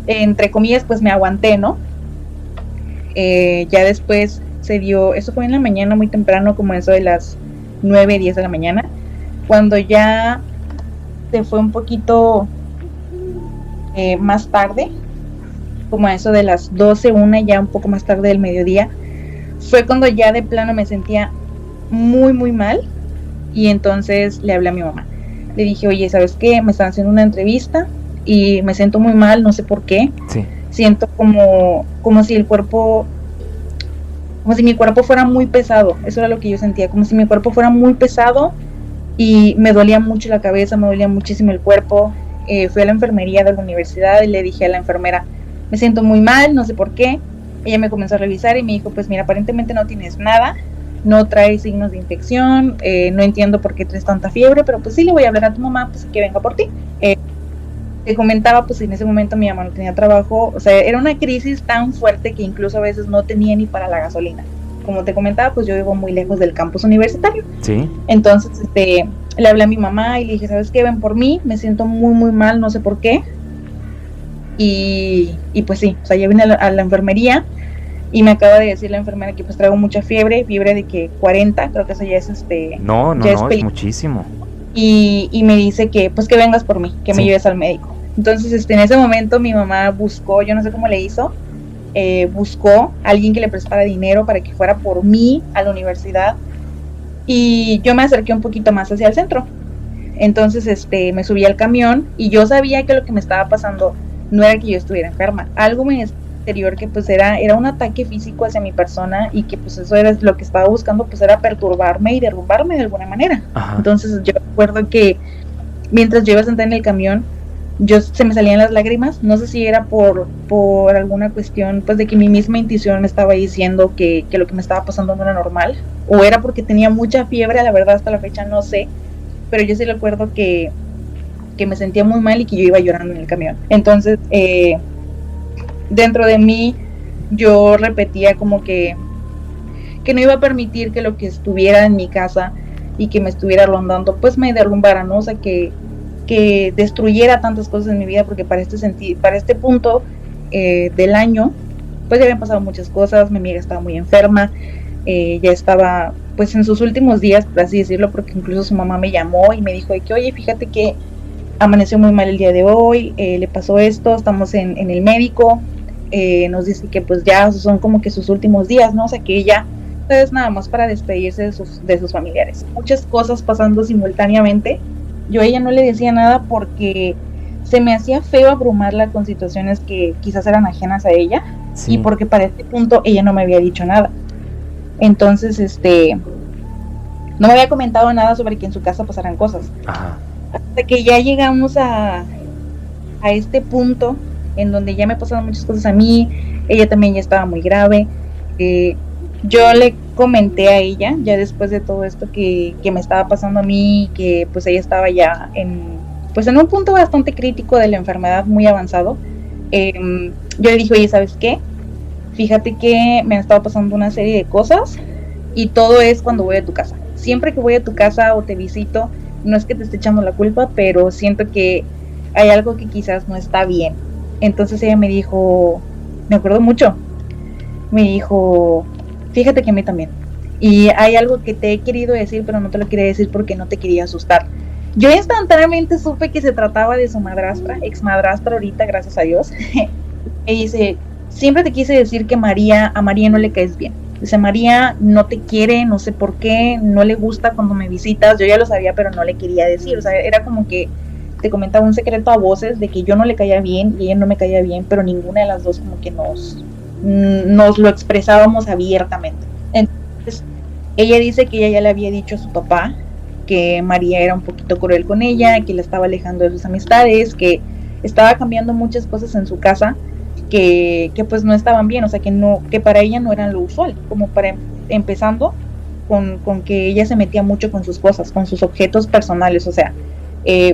Entre comillas pues me aguanté, ¿no? Ya después se dio, eso fue en la mañana muy temprano, como eso de las 9, 10 de la mañana, cuando ya se fue un poquito más tarde, como a eso de las 12, 1, ya un poco más tarde del mediodía, fue cuando ya de plano me sentía muy muy mal y entonces le hablé a mi mamá. Le dije, oye, ¿sabes qué? Me están haciendo una entrevista y me siento muy mal, no sé por qué. Sí. Siento como si el cuerpo, como si mi cuerpo fuera muy pesado. Eso era lo que yo sentía, como si mi cuerpo fuera muy pesado y me dolía mucho la cabeza, me dolía muchísimo el cuerpo. Fui a la enfermería de la universidad y le dije a la enfermera, me siento muy mal, no sé por qué. Ella me comenzó a revisar y me dijo, pues mira, aparentemente no tienes nada, no traes signos de infección, no entiendo por qué traes tanta fiebre, pero pues sí, le voy a hablar a tu mamá, pues que venga por ti. Te comentaba, pues en ese momento mi mamá no tenía trabajo, o sea, era una crisis tan fuerte que incluso a veces no tenía ni para la gasolina. Como te comentaba, pues yo vivo muy lejos del campus universitario. Sí. Entonces, le hablé a mi mamá y le dije, ¿sabes qué? Ven por mí, me siento muy, muy mal, no sé por qué. Y pues sí, o sea, ya vine a la enfermería y me acaba de decir la enfermera que pues traigo mucha fiebre de que 40, creo que eso ya es No, ya es muchísimo. Y me dice que pues que vengas por mí, que me lleves al médico. Entonces, en ese momento mi mamá buscó, yo no sé cómo le hizo, buscó a alguien que le prestara dinero para que fuera por mí a la universidad y yo me acerqué un poquito más hacia el centro. Entonces me subí al camión y yo sabía que lo que me estaba pasando no era que yo estuviera enferma, algo en exterior que pues era un ataque físico hacia mi persona y que pues eso era lo que estaba buscando, pues era perturbarme y derrumbarme de alguna manera. Ajá. Entonces yo recuerdo que mientras yo iba sentada en el camión, se me salían las lágrimas, no sé si era por alguna cuestión pues de que mi misma intuición me estaba diciendo que lo que me estaba pasando no era normal, o era porque tenía mucha fiebre, la verdad hasta la fecha no sé, pero yo sí recuerdo que me sentía muy mal y que yo iba llorando en el camión. Entonces dentro de mí yo repetía como que no iba a permitir que lo que estuviera en mi casa y que me estuviera rondando pues me derrumbara, ¿no? O sea, que destruyera tantas cosas en mi vida, porque para este punto del año pues ya habían pasado muchas cosas. Mi amiga estaba muy enferma, ya estaba pues en sus últimos días, por así decirlo, porque incluso su mamá me llamó y me dijo de que oye, fíjate que amaneció muy mal el día de hoy, le pasó esto, estamos en el médico, nos dice que pues ya son como que sus últimos días, ¿no? O sea, que ella es nada más para despedirse de sus familiares. Muchas cosas pasando simultáneamente. Yo a ella no le decía nada porque se me hacía feo abrumarla con situaciones que quizás eran ajenas a ella, sí. Y porque para este punto ella no me había dicho nada. Entonces, no me había comentado nada sobre que en su casa pasaran cosas. Ajá. Hasta que ya llegamos a este punto en donde ya me pasaron muchas cosas a mí, ella también ya estaba muy grave. Yo le comenté a ella, ya después de todo esto que me estaba pasando a mí, que pues ella estaba ya en un punto bastante crítico de la enfermedad, muy avanzado. Yo le dije, oye, ¿sabes qué? Fíjate que me han estado pasando una serie de cosas y todo es cuando voy a tu casa. Siempre que voy a tu casa o te visito, no es que te esté echando la culpa, pero siento que hay algo que quizás no está bien. Entonces ella me dijo, me acuerdo mucho, me dijo, fíjate que a mí también. Y hay algo que te he querido decir, pero no te lo quería decir porque no te quería asustar. Yo instantáneamente supe que se trataba de su madrastra, ex madrastra ahorita, gracias a Dios. Y dice, siempre te quise decir que a María no le caes bien. Dice, María no te quiere, no sé por qué, no le gusta cuando me visitas. Yo ya lo sabía, pero no le quería decir. O sea, era como que te comentaba un secreto a voces de que yo no le caía bien y ella no me caía bien, pero ninguna de las dos como que nos lo expresábamos abiertamente. Entonces, ella dice que ella ya le había dicho a su papá que María era un poquito cruel con ella, que la estaba alejando de sus amistades, que estaba cambiando muchas cosas en su casa, que pues no estaban bien, o sea, que para ella no eran lo usual, como para empezando con que ella se metía mucho con sus cosas, con sus objetos personales, o sea,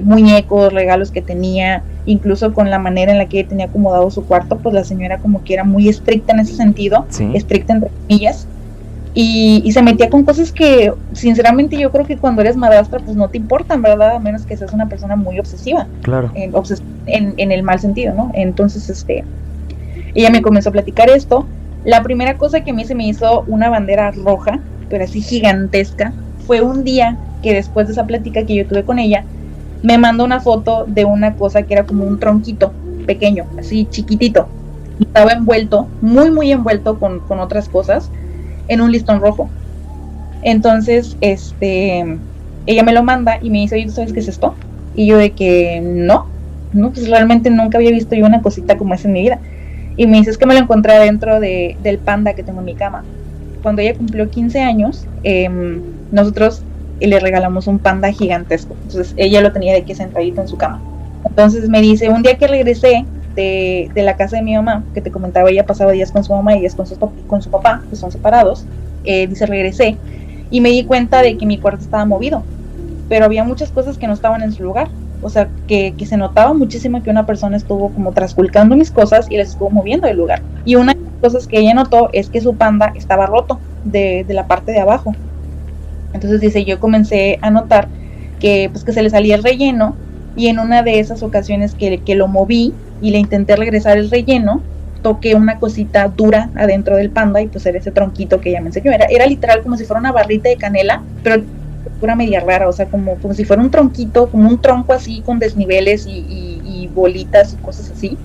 muñecos, regalos que tenía, incluso con la manera en la que ella tenía acomodado su cuarto, pues la señora como que era muy estricta en ese sentido, Sí. estricta entre comillas, y se metía con cosas que sinceramente yo creo que cuando eres madrastra pues no te importan, ¿verdad? A menos que seas una persona muy obsesiva, Claro. en el mal sentido, ¿no? Entonces ella me comenzó a platicar esto. La primera cosa que a mí se me hizo una bandera roja, pero así gigantesca, fue un día que después de esa plática que yo tuve con ella, me mandó una foto de una cosa que era como un tronquito pequeño, así chiquitito, y estaba envuelto, muy muy envuelto con otras cosas, en un listón rojo. Entonces, ella me lo manda y me dice, oye, ¿tú sabes qué es esto? Y yo de que no, pues realmente nunca había visto yo una cosita como esa en mi vida. Y me dice, es que me lo encontré dentro del panda que tengo en mi cama. Cuando ella cumplió 15 años, nosotros le regalamos un panda gigantesco. Entonces ella lo tenía de que sentadito en su cama. Entonces me dice, un día que regresé de la casa de mi mamá, que te comentaba, ella pasaba días con su mamá y días con su papá, que son separados, dice, regresé y me di cuenta de que mi cuarto estaba movido, pero había muchas cosas que no estaban en su lugar. O sea, que se notaba muchísimo que una persona estuvo como trasculcando mis cosas y las estuvo moviendo del lugar. Y una de las cosas que ella notó es que su panda estaba roto de la parte de abajo. Entonces dice, yo comencé a notar que se le salía el relleno, y en una de esas ocasiones que lo moví y le intenté regresar el relleno, toqué una cosita dura adentro del panda y pues era ese tronquito que ella me enseñó. Era literal como si fuera una barrita de canela, pero pura media rara, o sea, como si fuera un tronquito, como un tronco así con desniveles y bolitas y cosas así,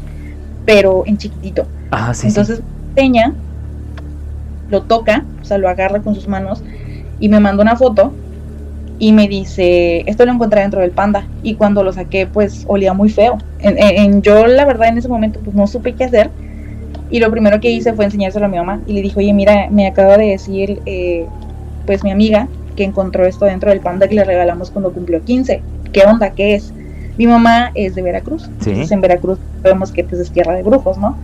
pero en chiquitito. Sí, entonces enseña, lo toca, o sea, lo agarra con sus manos y me manda una foto y me dice, esto lo encontré dentro del panda, y cuando lo saqué pues olía muy feo. Yo la verdad en ese momento pues no supe qué hacer, y lo primero que hice fue enseñárselo a mi mamá y le dije, oye, mira, me acaba de decir pues mi amiga que encontró esto dentro del panda que le regalamos cuando cumplió 15. ¿Qué onda? ¿Qué es? Mi mamá es de Veracruz. ¿Sí? Entonces en Veracruz sabemos que pues es tierra de brujos, ¿no?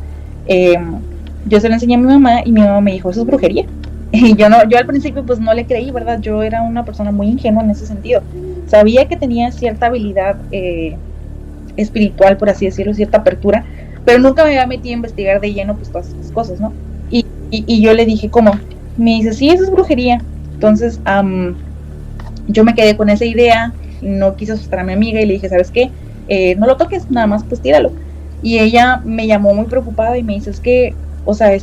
Yo se lo enseñé a mi mamá y mi mamá me dijo, eso es brujería. Y yo al principio pues no le creí, ¿verdad? Yo era una persona muy ingenua en ese sentido. Sabía que tenía cierta habilidad espiritual, por así decirlo, cierta apertura, pero nunca me había metido a investigar de lleno pues todas estas cosas, ¿no? Y yo le dije, ¿cómo? Me dice, sí, eso es brujería. Entonces yo me quedé con esa idea, no quise asustar a mi amiga y le dije, ¿sabes qué? No lo toques, nada más pues tíralo. Y ella me llamó muy preocupada y me dice, es que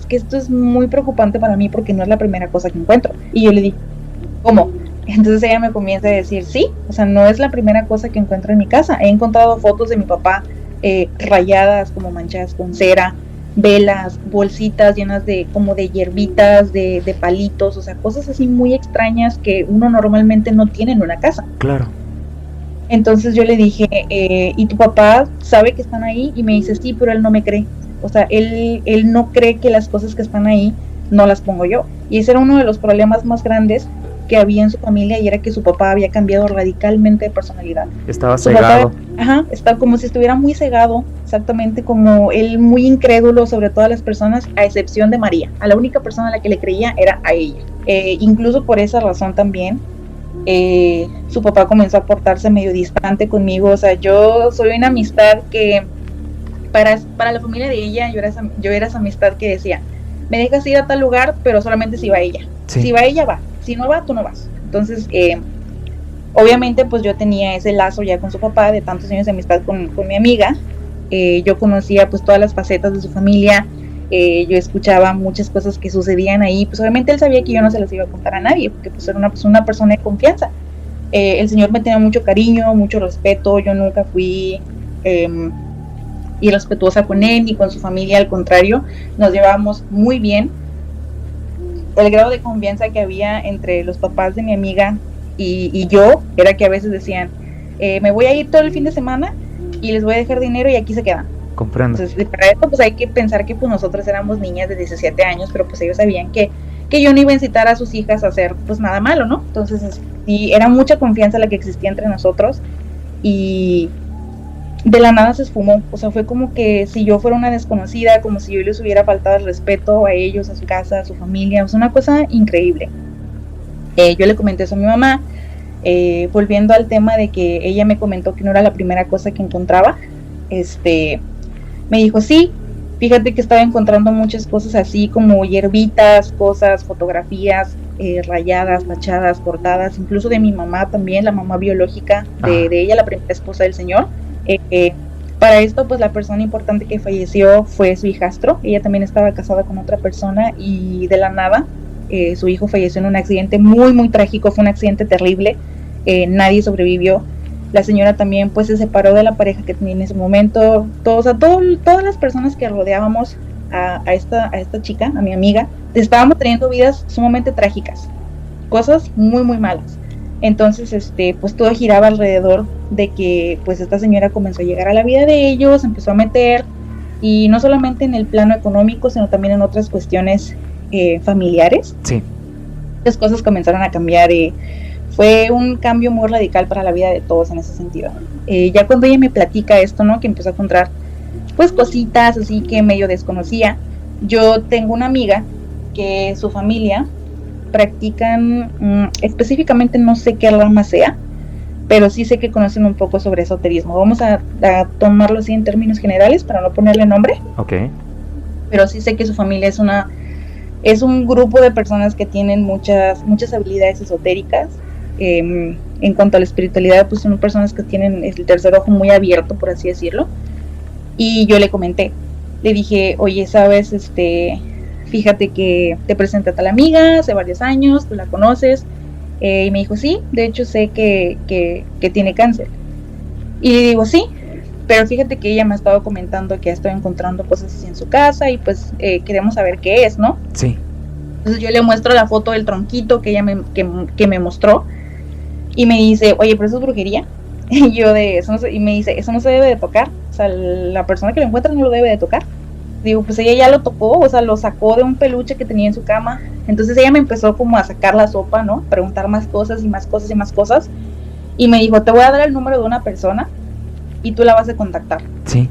esto es muy preocupante para mí porque no es la primera cosa que encuentro. Y yo le dije, ¿cómo? Entonces ella me comienza a decir, sí, o sea, no es la primera cosa que encuentro en mi casa. He encontrado fotos de mi papá rayadas, como manchadas con cera, velas, bolsitas llenas de hierbitas, de palitos, o sea, cosas así muy extrañas que uno normalmente no tiene en una casa. Claro. Entonces yo le dije, ¿y tu papá sabe que están ahí? Y me dice, sí, pero él no me cree. O sea, él no cree que las cosas que están ahí no las pongo yo. Y ese era uno de los problemas más grandes que había en su familia, y era que su papá había cambiado radicalmente de personalidad. Estaba cegado. Está como si estuviera muy cegado, exactamente, como él muy incrédulo sobre todas las personas, a excepción de María. A la única persona a la que le creía era a ella. Incluso por esa razón también, su papá comenzó a portarse medio distante conmigo. O sea, yo soy una amistad que para la familia de ella, yo era esa amistad que decía, me dejas ir a tal lugar, pero solamente si va ella. Sí. Si va ella, va. Si no va, tú no vas. Entonces, obviamente, pues yo tenía ese lazo ya con su papá de tantos años de amistad con mi amiga. Yo conocía pues todas las facetas de su familia. Yo escuchaba muchas cosas que sucedían ahí. Pues obviamente él sabía que yo no se las iba a contar a nadie, porque pues era una persona de confianza. El señor me tenía mucho cariño, mucho respeto. Yo nunca fui irrespetuosa con él ni con su familia, al contrario, nos llevábamos muy bien. El grado de confianza que había entre los papás de mi amiga y yo era que a veces decían, me voy a ir todo el fin de semana y les voy a dejar dinero y aquí se quedan. Comprendo. Entonces, para eso pues hay que pensar que pues nosotros éramos niñas de 17 años, pero pues ellos sabían que yo no iba a incitar a sus hijas a hacer pues nada malo, ¿no? Entonces, sí, era mucha confianza la que existía entre nosotros, y de la nada se esfumó. O sea, fue como que si yo fuera una desconocida, como si yo les hubiera faltado el respeto a ellos, a su casa, a su familia. O sea, una cosa increíble. Yo le comenté eso a mi mamá, volviendo al tema de que ella me comentó que no era la primera cosa que encontraba. Me dijo, sí, fíjate que estaba encontrando muchas cosas así como hierbitas, cosas, fotografías, rayadas, tachadas, cortadas, incluso de mi mamá también, la mamá biológica de ella, la primera esposa del señor. Para esto, pues la persona importante que falleció fue su hijastro. Ella también estaba casada con otra persona y de la nada su hijo falleció en un accidente muy, muy trágico. Fue un accidente terrible, nadie sobrevivió. La señora también pues se separó de la pareja que tenía en ese momento. Todas las personas que rodeábamos a esta chica, a mi amiga, estábamos teniendo vidas sumamente trágicas, cosas muy, muy malas. Entonces, pues todo giraba alrededor de que pues esta señora comenzó a llegar a la vida de ellos, empezó a meter, y no solamente en el plano económico, sino también en otras cuestiones familiares. Sí. Las cosas comenzaron a cambiar. Fue un cambio muy radical para la vida de todos en ese sentido. Ya cuando ella me platica esto, ¿no? Que empezó a encontrar pues cositas así que medio desconocía. Yo tengo una amiga que su familia practican, específicamente no sé qué rama sea, pero sí sé que conocen un poco sobre esoterismo. Vamos a tomarlo así en términos generales para no ponerle nombre. Okay. Pero sí sé que su familia es un grupo de personas que tienen muchas habilidades esotéricas. En cuanto a la espiritualidad, pues son personas que tienen el tercer ojo muy abierto, por así decirlo. Y yo le comenté, le dije, oye, sabes, fíjate que te presenté a tal amiga hace varios años, tú la conoces. Y me dijo, sí, de hecho sé que tiene cáncer. Y le digo, sí, pero fíjate que ella me ha estado comentando que ha estado encontrando cosas así en su casa y pues queremos saber qué es, ¿no? Sí. Entonces yo le muestro la foto del tronquito que ella me mostró y me dice, oye, pero eso es brujería. Y yo y me dice, eso no se debe de tocar, o sea, la persona que lo encuentra no lo debe de tocar. Digo, pues ella ya lo tocó, o sea, lo sacó de un peluche que tenía en su cama. Entonces ella me empezó como a sacar la sopa, ¿no? Preguntar más cosas y más cosas y más cosas. Y me dijo, te voy a dar el número de una persona y tú la vas a contactar. Sí.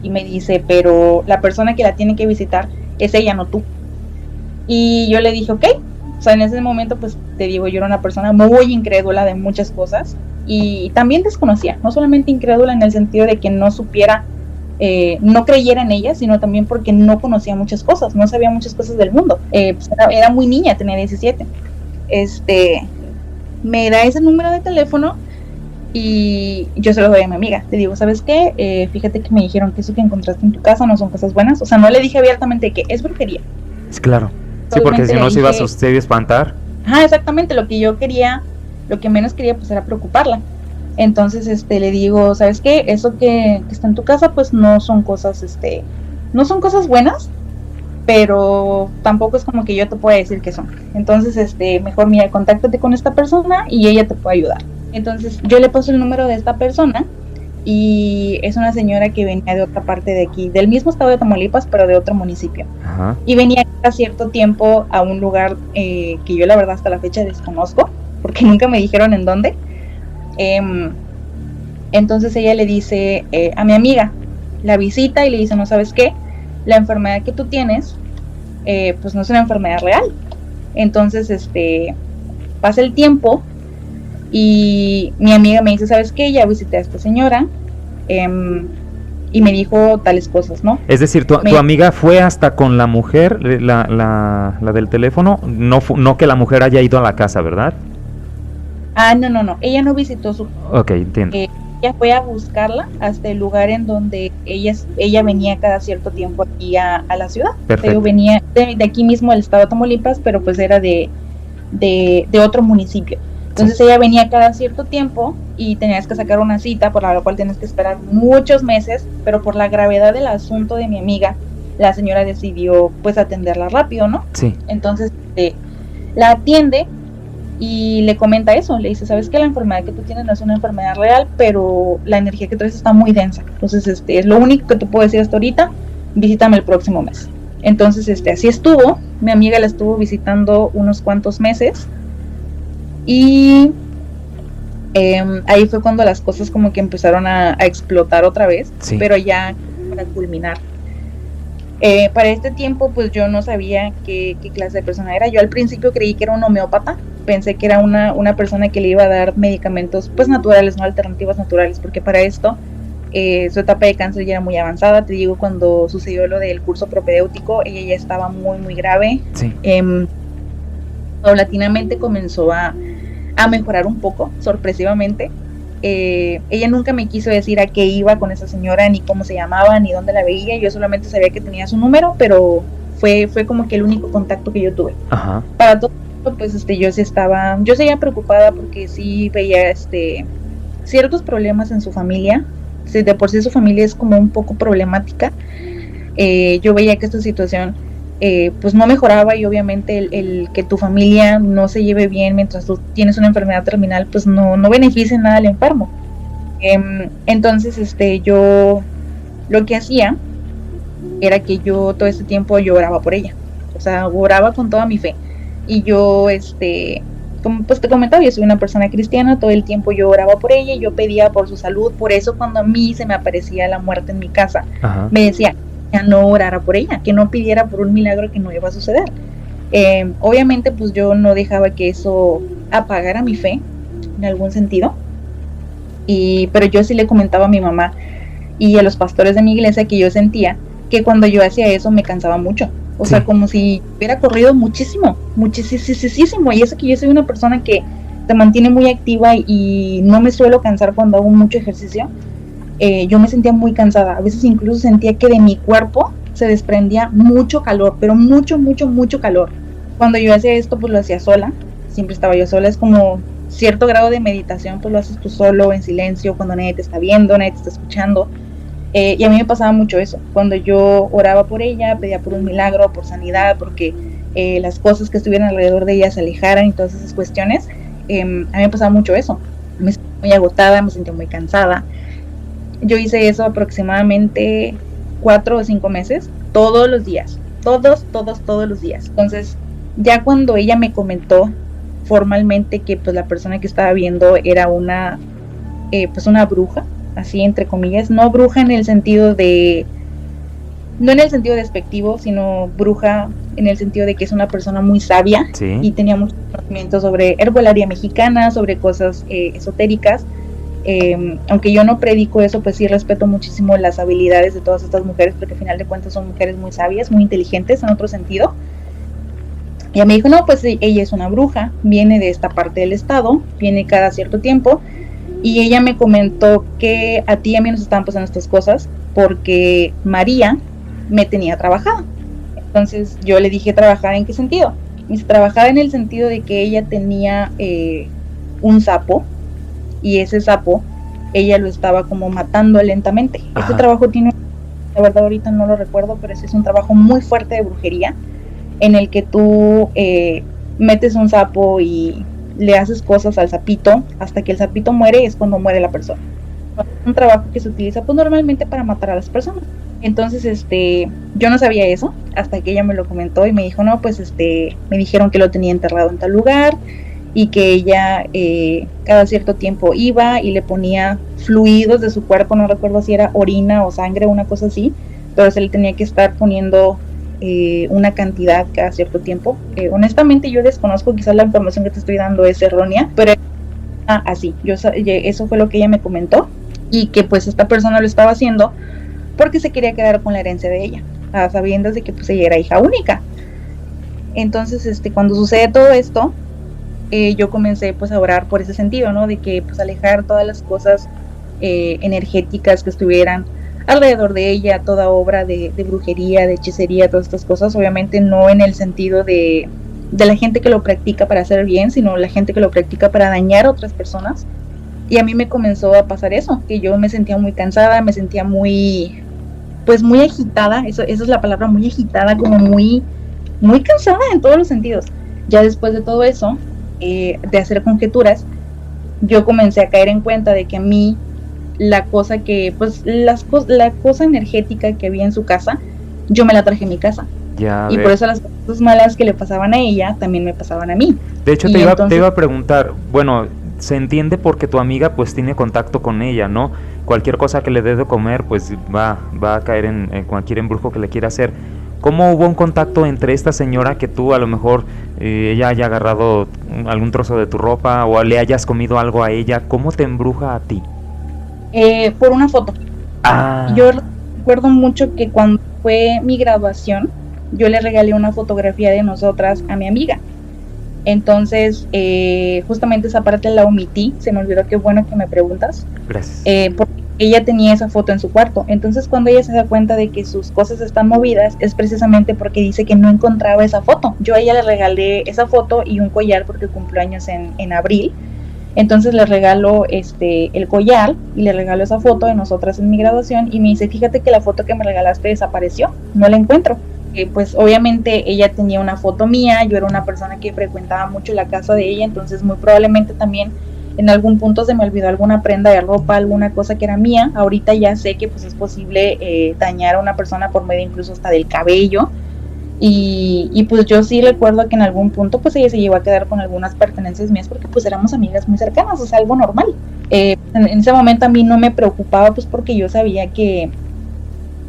Y me dice, pero la persona que la tiene que visitar es ella, no tú. Y yo le dije, ok. O sea, en ese momento, pues te digo, yo era una persona muy incrédula de muchas cosas. Y también desconocía, no solamente incrédula en el sentido de que no supiera, no creyera en ella, sino también porque no conocía muchas cosas, no sabía muchas cosas del mundo. Pues era muy niña, tenía 17. Me da ese número de teléfono y yo se lo doy a mi amiga. Le digo, ¿sabes qué? Fíjate que me dijeron que eso que encontraste en tu casa no son cosas buenas. O sea, no le dije abiertamente que es brujería. Es claro. Sí, porque si no se iba a usted a espantar. Ajá, exactamente. Lo que menos quería pues era preocuparla. Entonces le digo, ¿sabes qué? Eso que está en tu casa pues no son cosas buenas, pero tampoco es como que yo te pueda decir que son. Entonces mejor mira, contáctate con esta persona y ella te puede ayudar. Entonces yo le paso el número de esta persona y es una señora que venía de otra parte de aquí, del mismo estado de Tamaulipas, pero de otro municipio. Ajá. Y venía a cierto tiempo a un lugar que yo la verdad hasta la fecha desconozco, porque nunca me dijeron en dónde. Entonces ella le dice a mi amiga, la visita y le dice, no sabes qué, la enfermedad que tú tienes pues no es una enfermedad real. Entonces pasa el tiempo y mi amiga me dice, ¿sabes qué? Ya visité a esta señora y me dijo tales cosas, ¿no? Es decir, tu amiga fue hasta con la mujer, la del teléfono, no que la mujer haya ido a la casa, ¿verdad? No, ella no visitó su... Ok, entiendo. Ella fue a buscarla hasta el lugar en donde ella venía cada cierto tiempo aquí a la ciudad. Perfecto. Yo venía de aquí mismo del estado de Tamaulipas, pero pues era de otro municipio. Entonces ella venía cada cierto tiempo y tenías que sacar una cita, por la cual tienes que esperar muchos meses, pero por la gravedad del asunto de mi amiga, la señora decidió pues atenderla rápido, ¿no? Sí. Entonces la atiende y le comenta eso, le dice, ¿sabes qué? La enfermedad que tú tienes no es una enfermedad real, pero la energía que traes está muy densa. Entonces es lo único que te puedo decir hasta ahorita, visítame el próximo mes. Entonces así estuvo, mi amiga la estuvo visitando unos cuantos meses. Y Ahí fue cuando las cosas como que empezaron a explotar otra vez, Sí. pero ya para culminar. Para este tiempo pues yo no sabía qué clase de persona era. Yo al principio creí que era un homeópata, pensé que era una persona que le iba a dar medicamentos pues naturales, no alternativas naturales, porque para esto su etapa de cáncer ya era muy avanzada. Te digo, cuando sucedió lo del curso propedéutico, ella ya estaba muy muy grave. Sí. Paulatinamente comenzó a mejorar un poco, sorpresivamente. Ella nunca me quiso decir a qué iba con esa señora, ni cómo se llamaba, ni dónde la veía. Yo solamente sabía que tenía su número, pero fue como que el único contacto que yo tuve. Ajá. Para todo esto, pues yo seguía preocupada porque sí veía ciertos problemas en su familia. De por sí su familia es como un poco problemática. Yo veía que esta situación pues no mejoraba, y obviamente el que tu familia no se lleve bien mientras tú tienes una enfermedad terminal, pues no beneficia nada al enfermo. Entonces yo lo que hacía era que yo todo este tiempo yo oraba por ella, o sea, oraba con toda mi fe. Y yo como pues te comentaba, yo soy una persona cristiana, todo el tiempo yo oraba por ella, yo pedía por su salud. Por eso cuando a mí se me aparecía la muerte en mi casa, Ajá. me decía que no orara por ella, que no pidiera por un milagro que no iba a suceder. Obviamente pues yo no dejaba que eso apagara mi fe en algún sentido, pero yo sí le comentaba a mi mamá y a los pastores de mi iglesia que yo sentía que cuando yo hacía eso me cansaba mucho. O sea, como si hubiera corrido muchísimo. Y eso que yo soy una persona que se mantiene muy activa y no me suelo cansar cuando hago mucho ejercicio. Yo me sentía muy cansada. A veces incluso sentía que de mi cuerpo se desprendía mucho calor, pero mucho calor. Cuando yo hacía esto, pues lo hacía sola. Siempre estaba yo sola. Es como cierto grado de meditación, pues lo haces tú solo, en silencio, cuando nadie te está viendo, nadie te está escuchando. Y a mí me pasaba mucho eso. Cuando yo oraba por ella, pedía por un milagro, por sanidad, porque las cosas que estuvieran alrededor de ella se alejaran y todas esas cuestiones, a mí me pasaba mucho eso. Me sentía muy agotada, me sentía muy cansada. Yo hice eso aproximadamente 4 o 5 meses, todos los días, todos los días. Entonces, ya cuando ella me comentó formalmente que pues la persona que estaba viendo era una bruja, así entre comillas, no bruja en el sentido de, no en el sentido despectivo, sino bruja en el sentido de que es una persona muy sabia, sí, y tenía mucho conocimiento sobre herbolaria mexicana, sobre cosas esotéricas. Aunque yo no predico eso, pues sí respeto muchísimo las habilidades de todas estas mujeres, porque al final de cuentas son mujeres muy sabias, muy inteligentes en otro sentido. Y ella me dijo, no, pues ella es una bruja, viene de esta parte del estado, viene cada cierto tiempo. Y ella me comentó que a ti y a mí nos estaban pasando estas cosas porque María me tenía trabajada. Entonces yo le dije, ¿trabajada en qué sentido? Y se trabajaba en el sentido de que ella tenía un sapo, y ese sapo ella lo estaba como matando lentamente. Ajá. Este trabajo tiene, la verdad ahorita no lo recuerdo, pero ese es un trabajo muy fuerte de brujería, en el que tú metes un sapo y le haces cosas al sapito hasta que el sapito muere, y es cuando muere la persona. Es un trabajo que se utiliza pues normalmente para matar a las personas. Entonces yo no sabía eso hasta que ella me lo comentó y me dijo, no, pues me dijeron que lo tenía enterrado en tal lugar, y que ella cada cierto tiempo iba y le ponía fluidos de su cuerpo, no recuerdo si era orina o sangre, una cosa así, pero se le tenía que estar poniendo una cantidad cada cierto tiempo. Honestamente yo desconozco, quizás la información que te estoy dando es errónea, pero así, eso fue lo que ella me comentó, y que pues esta persona lo estaba haciendo porque se quería quedar con la herencia de ella, a sabiendas de que pues ella era hija única. Entonces cuando sucede todo esto, yo comencé pues a orar por ese sentido, ¿no? De que pues alejar todas las cosas energéticas que estuvieran alrededor de ella, toda obra de brujería, de hechicería, todas estas cosas. Obviamente no en el sentido de la gente que lo practica para hacer bien, sino la gente que lo practica para dañar a otras personas. Y a mí me comenzó a pasar eso, que yo me sentía muy cansada, me sentía muy agitada, esa es la palabra, muy agitada, como muy cansada en todos los sentidos. Ya después de todo eso, de hacer conjeturas, yo comencé a caer en cuenta de que a mí la cosa energética que había en su casa, yo me la traje a mi casa. Y por eso las cosas malas que le pasaban a ella también me pasaban a mí. De hecho, te iba a preguntar, bueno, se entiende porque tu amiga pues tiene contacto con ella, ¿no? Cualquier cosa que le dé de comer pues va a caer en cualquier embrujo que le quiera hacer. ¿Cómo hubo un contacto entre esta señora que tú a lo mejor ella haya agarrado algún trozo de tu ropa o le hayas comido algo a ella? ¿Cómo te embruja a ti? Por una foto. Yo recuerdo mucho que cuando fue mi graduación, yo le regalé una fotografía de nosotras a mi amiga. Entonces, justamente esa parte la omití, se me olvidó, qué bueno que me preguntas. Gracias. Porque ella tenía esa foto en su cuarto. Entonces, cuando ella se da cuenta de que sus cosas están movidas, es precisamente porque dice que no encontraba esa foto. Yo a ella le regalé esa foto y un collar porque cumplió años en abril. Entonces le regalo el collar y le regalo esa foto de nosotras en mi graduación y me dice, fíjate que la foto que me regalaste desapareció, no la encuentro. Pues obviamente ella tenía una foto mía, yo era una persona que frecuentaba mucho la casa de ella, entonces muy probablemente también en algún punto se me olvidó alguna prenda de ropa, alguna cosa que era mía. Ahorita ya sé que pues es posible dañar a una persona por medio incluso hasta del cabello. Y pues yo sí recuerdo que en algún punto pues ella se llegó a quedar con algunas pertenencias mías porque pues éramos amigas muy cercanas, o sea, algo normal. En ese momento a mí no me preocupaba pues porque yo sabía que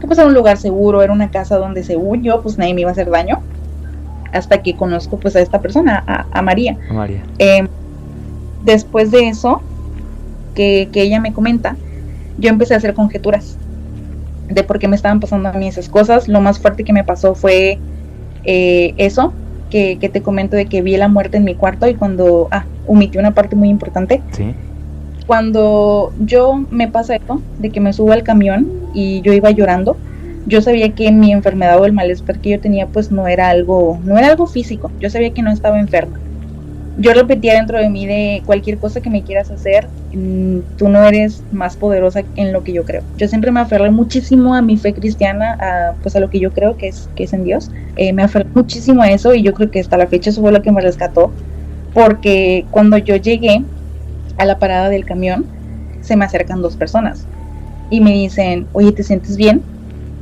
pues era un lugar seguro, era una casa donde según yo pues nadie me iba a hacer daño, hasta que conozco pues a esta persona, a María. Después de eso que ella me comenta, yo empecé a hacer conjeturas de por qué me estaban pasando a mí esas cosas. Lo más fuerte que me pasó fue eso que te comento de que vi la muerte en mi cuarto y cuando omití una parte muy importante. ¿Sí? Cuando yo me pasa esto de que me subo al camión y yo iba llorando, yo sabía que mi enfermedad o el malestar que yo tenía pues no era algo físico, yo sabía que no estaba enferma. Yo repetía dentro de mí de cualquier cosa que me quieras hacer, tú no eres más poderosa en lo que yo creo. Yo siempre me aferré muchísimo a mi fe cristiana, a lo que yo creo que es en Dios. Me aferré muchísimo a eso y yo creo que hasta la fecha eso fue lo que me rescató, porque cuando yo llegué a la parada del camión, se me acercan dos personas y me dicen, oye, ¿te sientes bien?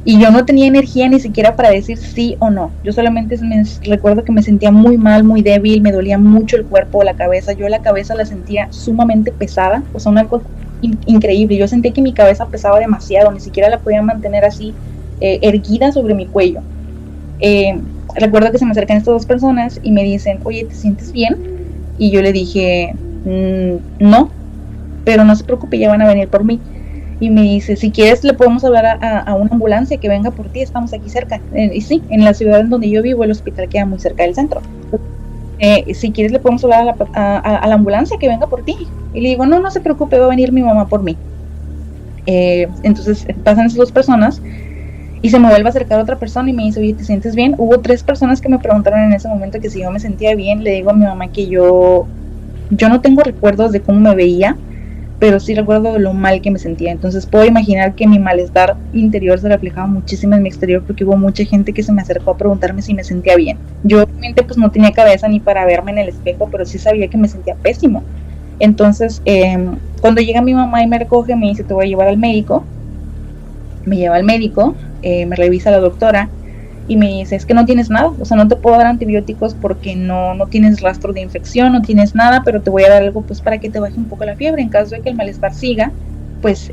Y yo no tenía energía ni siquiera para decir sí o no. Yo solamente recuerdo que me sentía muy mal, muy débil, me dolía mucho el cuerpo, la cabeza. Yo la cabeza la sentía sumamente pesada, o sea, una cosa increíble. Yo sentía que mi cabeza pesaba demasiado, ni siquiera la podía mantener así erguida sobre mi cuello. Recuerdo que se me acercan estas dos personas y me dicen, oye, ¿te sientes bien? Y yo le dije, no, pero no se preocupe, ya van a venir por mí. Y me dice, si quieres le podemos hablar a una ambulancia que venga por ti, estamos aquí cerca. Y sí, en la ciudad en donde yo vivo, el hospital queda muy cerca del centro. Si quieres le podemos hablar a la ambulancia que venga por ti. Y le digo, no se preocupe, va a venir mi mamá por mí. Entonces pasan esas dos personas y se me vuelve a acercar otra persona y me dice, oye, ¿te sientes bien? Hubo tres personas que me preguntaron en ese momento que si yo me sentía bien. Le digo a mi mamá que yo no tengo recuerdos de cómo me veía, pero sí recuerdo de lo mal que me sentía. Entonces puedo imaginar que mi malestar interior se reflejaba muchísimo en mi exterior, porque hubo mucha gente que se me acercó a preguntarme si me sentía bien. Yo obviamente pues no tenía cabeza ni para verme en el espejo, pero sí sabía que me sentía pésimo. Entonces cuando llega mi mamá y me recoge, me dice, te voy a llevar al médico. Me lleva al médico, me revisa la doctora y me dice, es que no tienes nada, o sea, no te puedo dar antibióticos porque no tienes rastro de infección, no tienes nada, pero te voy a dar algo pues para que te baje un poco la fiebre. En caso de que el malestar siga, pues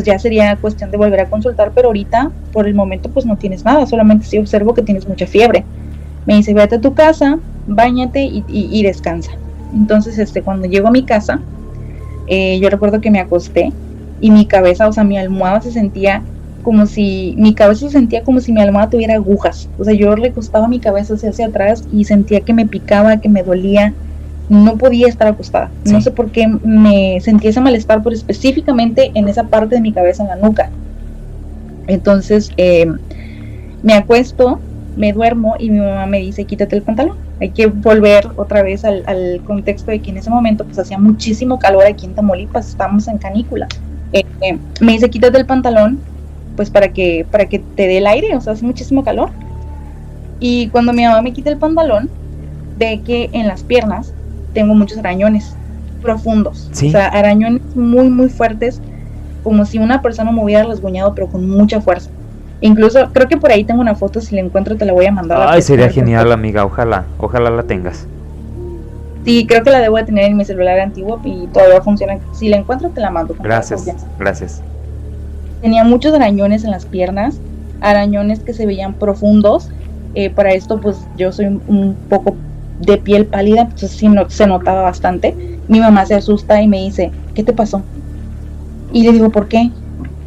ya sería cuestión de volver a consultar, pero ahorita, por el momento, pues no tienes nada, solamente sí observo que tienes mucha fiebre. Me dice, vete a tu casa, báñate y descansa. Entonces, cuando llego a mi casa, yo recuerdo que me acosté y mi cabeza, o sea, mi almohada se sentía como si mi almohada tuviera agujas. O sea, yo recostaba mi cabeza hacia atrás y sentía que me picaba, que me dolía. No podía estar acostada. Sí. No sé por qué me sentía ese malestar, pero específicamente en esa parte de mi cabeza, en la nuca. Entonces me acuesto, me duermo y mi mamá me dice, quítate el pantalón. Hay que volver otra vez al contexto de que en ese momento pues hacía muchísimo calor aquí en Tamaulipas, estábamos en canícula. Me dice, quítate el pantalón, pues para que te dé el aire, o sea, hace muchísimo calor. Y cuando mi mamá me quita el pantalón, ve que en las piernas tengo muchos arañones profundos. ¿Sí? O sea, arañones muy muy fuertes, como si una persona me hubiera rasguñado, pero con mucha fuerza. Incluso creo que por ahí tengo una foto, si la encuentro te la voy a mandar. Ay, sería genial, amiga, ojalá la tengas. Sí, creo que la debo de tener en mi celular antiguo y todavía funciona. Si la encuentro, te la mando. Gracias, gracias. Tenía muchos arañones en las piernas, arañones que se veían profundos. Para esto, pues yo soy un poco de piel pálida, entonces sí se notaba bastante. Mi mamá se asusta y me dice, ¿qué te pasó? Y le digo, ¿por qué?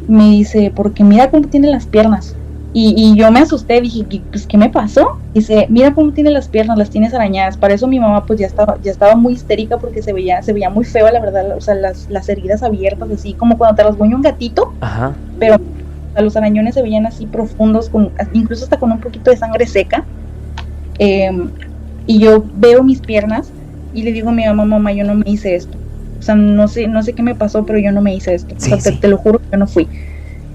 Me dice, porque mira cómo tiene las piernas. Y yo me asusté, dije, pues, ¿qué me pasó? Dice, mira cómo tiene las piernas, las tienes arañadas. Para eso mi mamá pues ya estaba muy histérica porque se veía muy feo, la verdad, o sea, las heridas abiertas, así como cuando te rasguña un gatito. Ajá. Pero o sea, los arañones se veían así profundos, incluso hasta con un poquito de sangre seca. Y yo veo mis piernas y le digo a mi mamá, yo no me hice esto. O sea, no sé qué me pasó, pero yo no me hice esto. Sí, o sea, sí. te lo juro que yo no fui.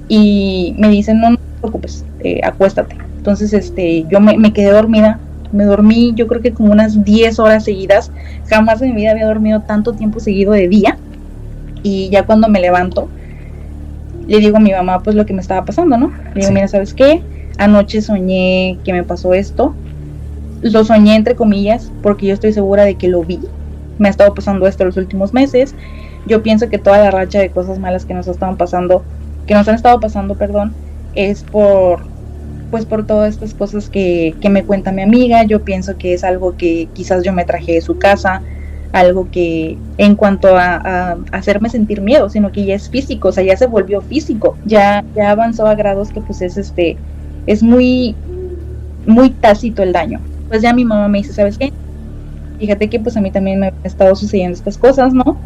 Y me dicen, no te preocupes, acuéstate. Entonces, yo me quedé dormida. Me dormí, yo creo que como unas 10 horas seguidas. Jamás en mi vida había dormido tanto tiempo seguido de día. Y ya cuando me levanto, le digo a mi mamá, pues, lo que me estaba pasando, ¿no? Le digo, mira, ¿sabes qué? Anoche soñé que me pasó esto. Lo soñé entre comillas, porque yo estoy segura de que lo vi. Me ha estado pasando esto los últimos meses. Yo pienso que toda la racha de cosas malas que nos han estado pasando, es por todas estas cosas que me cuenta mi amiga. Yo pienso que es algo que quizás yo me traje de su casa, algo que en cuanto a hacerme sentir miedo, sino que ya es físico, o sea, ya se volvió físico, ya avanzó a grados que pues es muy, muy tácito el daño. Pues ya mi mamá me dice, ¿sabes qué? Fíjate que pues a mí también me han estado sucediendo estas cosas, ¿no?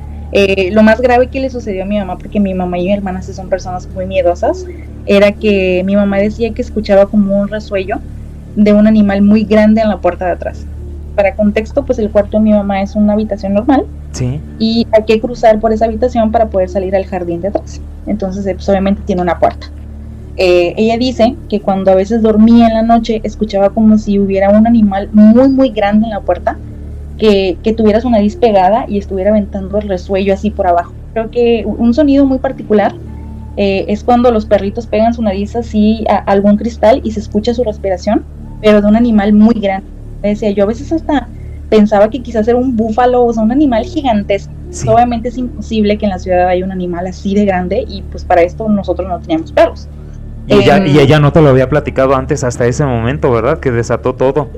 Lo más grave que le sucedió a mi mamá, porque mi mamá y mi hermana sí son personas muy miedosas, era que mi mamá decía que escuchaba como un resuello de un animal muy grande en la puerta de atrás. Para contexto, pues el cuarto de mi mamá es una habitación normal. Sí. Y hay que cruzar por esa habitación para poder salir al jardín de atrás. Entonces, pues, obviamente tiene una puerta. Ella dice que cuando a veces dormía en la noche, escuchaba como si hubiera un animal muy, muy grande en la puerta, que tuviera su nariz pegada y estuviera aventando el resuello así por abajo. Creo que un sonido muy particular es cuando los perritos pegan su nariz así a algún cristal y se escucha su respiración, pero de un animal muy grande. Decía, yo a veces hasta pensaba que quizás era un búfalo, o sea, un animal gigantesco. Sí. Obviamente es imposible que en la ciudad haya un animal así de grande, y pues para esto nosotros no teníamos perros. Y ella no te lo había platicado antes hasta ese momento, ¿verdad? Que desató todo.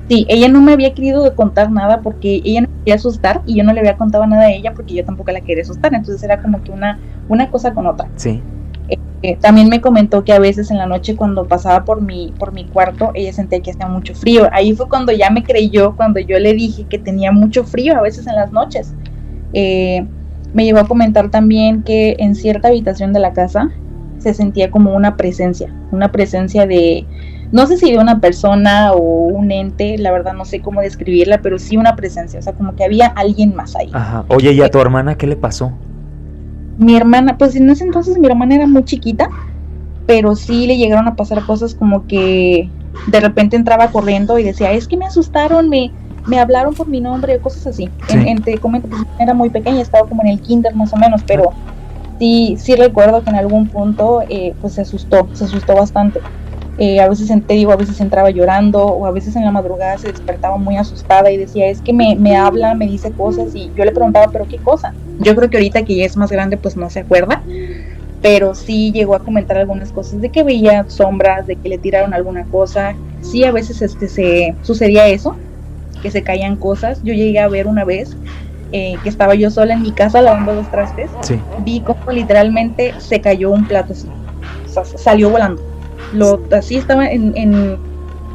Sí, ella no me había querido contar nada porque ella no me quería asustar y yo no le había contado nada a ella porque yo tampoco la quería asustar, entonces era como que una cosa con otra. Sí. También me comentó que a veces en la noche cuando pasaba por mi cuarto, ella sentía que hacía mucho frío. Ahí fue cuando ya me creyó, cuando yo le dije que tenía mucho frío a veces en las noches. Me llegó a comentar también que en cierta habitación de la casa se sentía como una presencia de, no sé si de una persona o un ente, la verdad no sé cómo describirla, pero sí una presencia, o sea, como que había alguien más ahí. Ajá. Oye, ¿y a tu hermana qué le pasó? Mi hermana, pues en ese entonces mi hermana era muy chiquita, pero sí le llegaron a pasar cosas como que de repente entraba corriendo y decía, es que me asustaron, me hablaron por mi nombre, cosas así. Sí. Te comento, pues, era muy pequeña, estaba como en el kinder más o menos, pero sí recuerdo que en algún punto pues se asustó bastante. A veces a veces entraba llorando, o a veces en la madrugada se despertaba muy asustada y decía, es que me habla, me dice cosas, y yo le preguntaba, ¿pero qué cosa? Yo creo que ahorita que ya es más grande pues no se acuerda, pero sí llegó a comentar algunas cosas de que veía sombras, de que le tiraron alguna cosa. Sí, a veces se sucedía eso, que se caían cosas. Yo llegué a ver una vez que estaba yo sola en mi casa lavando los trastes. Sí. Vi como literalmente se cayó un plato así, o sea, salió volando. Así estaba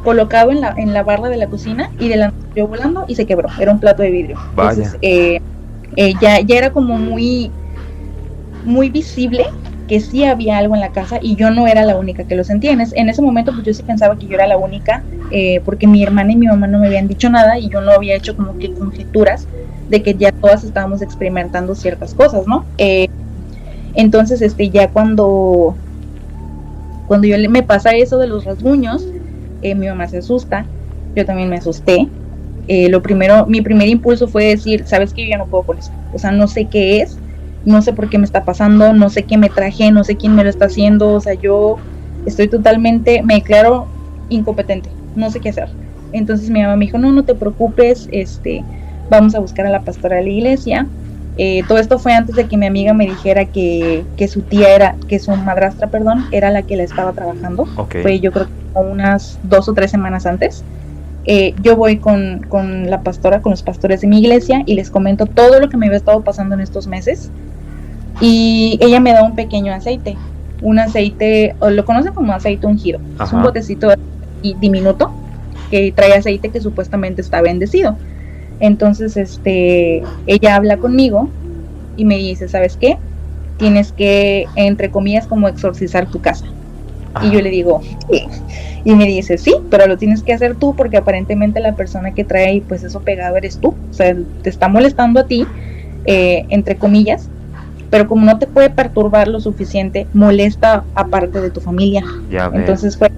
colocado en la barra de la cocina y de la salió volando y se quebró. Era un plato de vidrio. Vaya. Entonces, ya era como muy, muy visible que sí había algo en la casa, y yo no era la única que lo sentía. En ese momento pues yo sí pensaba que yo era la única, porque mi hermana y mi mamá no me habían dicho nada y yo no había hecho como que conjeturas de que ya todas estábamos experimentando ciertas cosas, ¿no? Entonces ya cuando me pasa eso de los rasguños, mi mamá se asusta, yo también me asusté. Mi primer impulso fue decir, sabes que yo ya no puedo con eso, o sea, no sé qué es, no sé por qué me está pasando, no sé qué me traje, no sé quién me lo está haciendo, o sea, yo estoy totalmente, me declaro incompetente, no sé qué hacer. Entonces mi mamá me dijo, no te preocupes, vamos a buscar a la pastora de la iglesia. Todo esto fue antes de que mi amiga me dijera que su tía que su madrastra, perdón, era la que la estaba trabajando. Okay. Fue yo creo que unas 2 o 3 semanas antes. Yo voy con la pastora, con los pastores de mi iglesia, y les comento todo lo que me había estado pasando en estos meses. Y ella me da un pequeño aceite, un aceite, o lo conocen como aceite ungido. Ajá. Es un botecito diminuto que trae aceite que supuestamente está bendecido. Entonces, ella habla conmigo y me dice, ¿sabes qué? Tienes que, entre comillas, como exorcizar tu casa. Ajá. Y yo le digo, ¿qué? Y me dice, sí, pero lo tienes que hacer tú, porque aparentemente la persona que trae ahí, pues eso pegado eres tú. O sea, te está molestando a ti, entre comillas, pero como no te puede perturbar lo suficiente, molesta a parte de tu familia. Ya entonces fue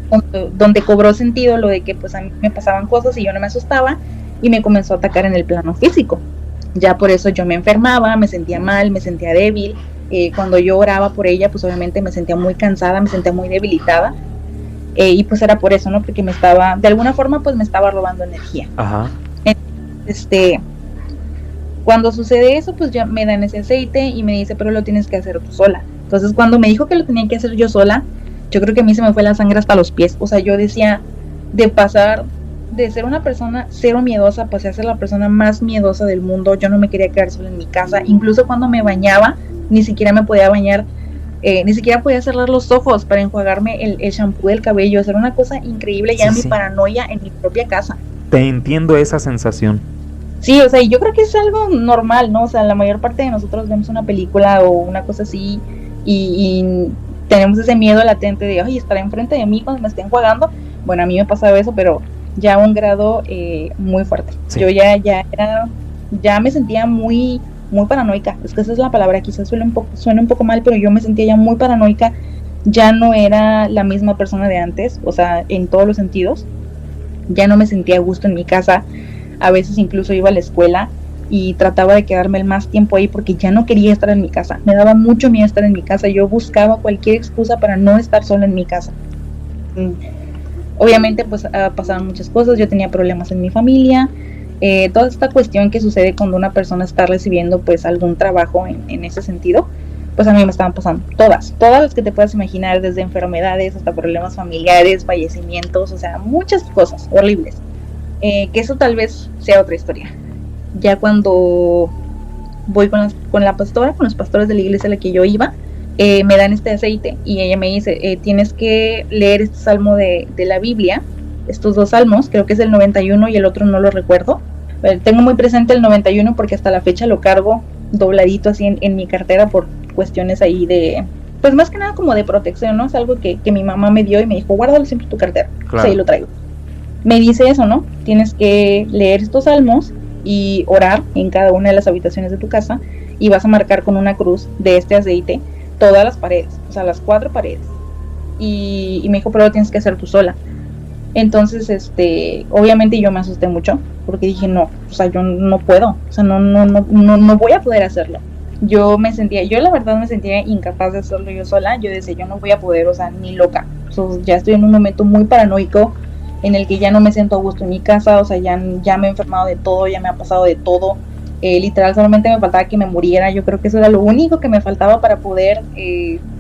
donde cobró sentido lo de que pues a mí me pasaban cosas y yo no me asustaba, y me comenzó a atacar en el plano físico. Ya por eso yo me enfermaba, me sentía mal, me sentía débil. Cuando yo oraba por ella, pues obviamente me sentía muy cansada, me sentía muy debilitada. Y pues era por eso, ¿no? Porque me estaba, de alguna forma, pues me estaba robando energía. Ajá. Entonces, cuando sucede eso, pues ya me dan ese aceite y me dice, pero lo tienes que hacer tú sola. Entonces, cuando me dijo que lo tenía que hacer yo sola, yo creo que a mí se me fue la sangre hasta los pies. O sea, yo decía, de pasar de ser una persona cero miedosa, pasé a ser la persona más miedosa del mundo. Yo no me quería quedar sola en mi casa. Incluso cuando me bañaba, ni siquiera me podía bañar, ni siquiera podía cerrar los ojos para enjuagarme el shampoo del cabello. Era una cosa increíble, ya mi paranoia en mi propia casa. Te entiendo esa sensación. Sí, o sea, yo creo que es algo normal, ¿no? O sea, la mayor parte de nosotros vemos una película o una cosa así y tenemos ese miedo latente de, ay, estará enfrente de mí cuando me esté enjuagando. Bueno, a mí me pasaba eso, pero ya a un grado muy fuerte. Sí. Yo ya me sentía muy paranoica. Es que esa es la palabra, quizás suena un poco mal, pero yo me sentía ya muy paranoica. Ya no era la misma persona de antes, o sea, en todos los sentidos. Ya no me sentía a gusto en mi casa. A veces incluso iba a la escuela y trataba de quedarme el más tiempo ahí porque ya no quería estar en mi casa. Me daba mucho miedo estar en mi casa. Yo buscaba cualquier excusa para no estar sola en mi casa. Obviamente pues pasaban muchas cosas. Yo tenía problemas en mi familia. Toda esta cuestión que sucede cuando una persona está recibiendo pues algún trabajo en ese sentido, pues a mí me estaban pasando todas las que te puedas imaginar, desde enfermedades hasta problemas familiares, fallecimientos, o sea, muchas cosas horribles. Que eso tal vez sea otra historia. Ya cuando voy con la pastora, con los pastores de la iglesia a la que yo iba, me dan este aceite y ella me dice, tienes que leer este salmo de la Biblia, estos 2 salmos, creo que es el 91 y el otro no lo recuerdo. Tengo muy presente el 91 porque hasta la fecha lo cargo dobladito así en mi cartera por cuestiones ahí de, pues más que nada como de protección, ¿no? Es algo que mi mamá me dio y me dijo, guárdalo siempre en tu cartera. Claro. Sí, ahí lo traigo. Me dice eso, ¿no? Tienes que leer estos salmos y orar en cada una de las habitaciones de tu casa y vas a marcar con una cruz de este aceite todas las paredes, o sea, las 4 paredes. Y me dijo, pero lo tienes que hacer tú sola. Entonces, obviamente yo me asusté mucho porque dije, no, o sea, yo no puedo, o sea, no voy a poder hacerlo. Yo la verdad me sentía incapaz de hacerlo yo sola. Yo decía, yo no voy a poder, o sea, ni loca. O sea, ya estoy en un momento muy paranoico en el que ya no me siento a gusto en mi casa, o sea, ya me he enfermado de todo, ya me ha pasado de todo. Literal, solamente me faltaba que me muriera. Yo creo que eso era lo único que me faltaba para poder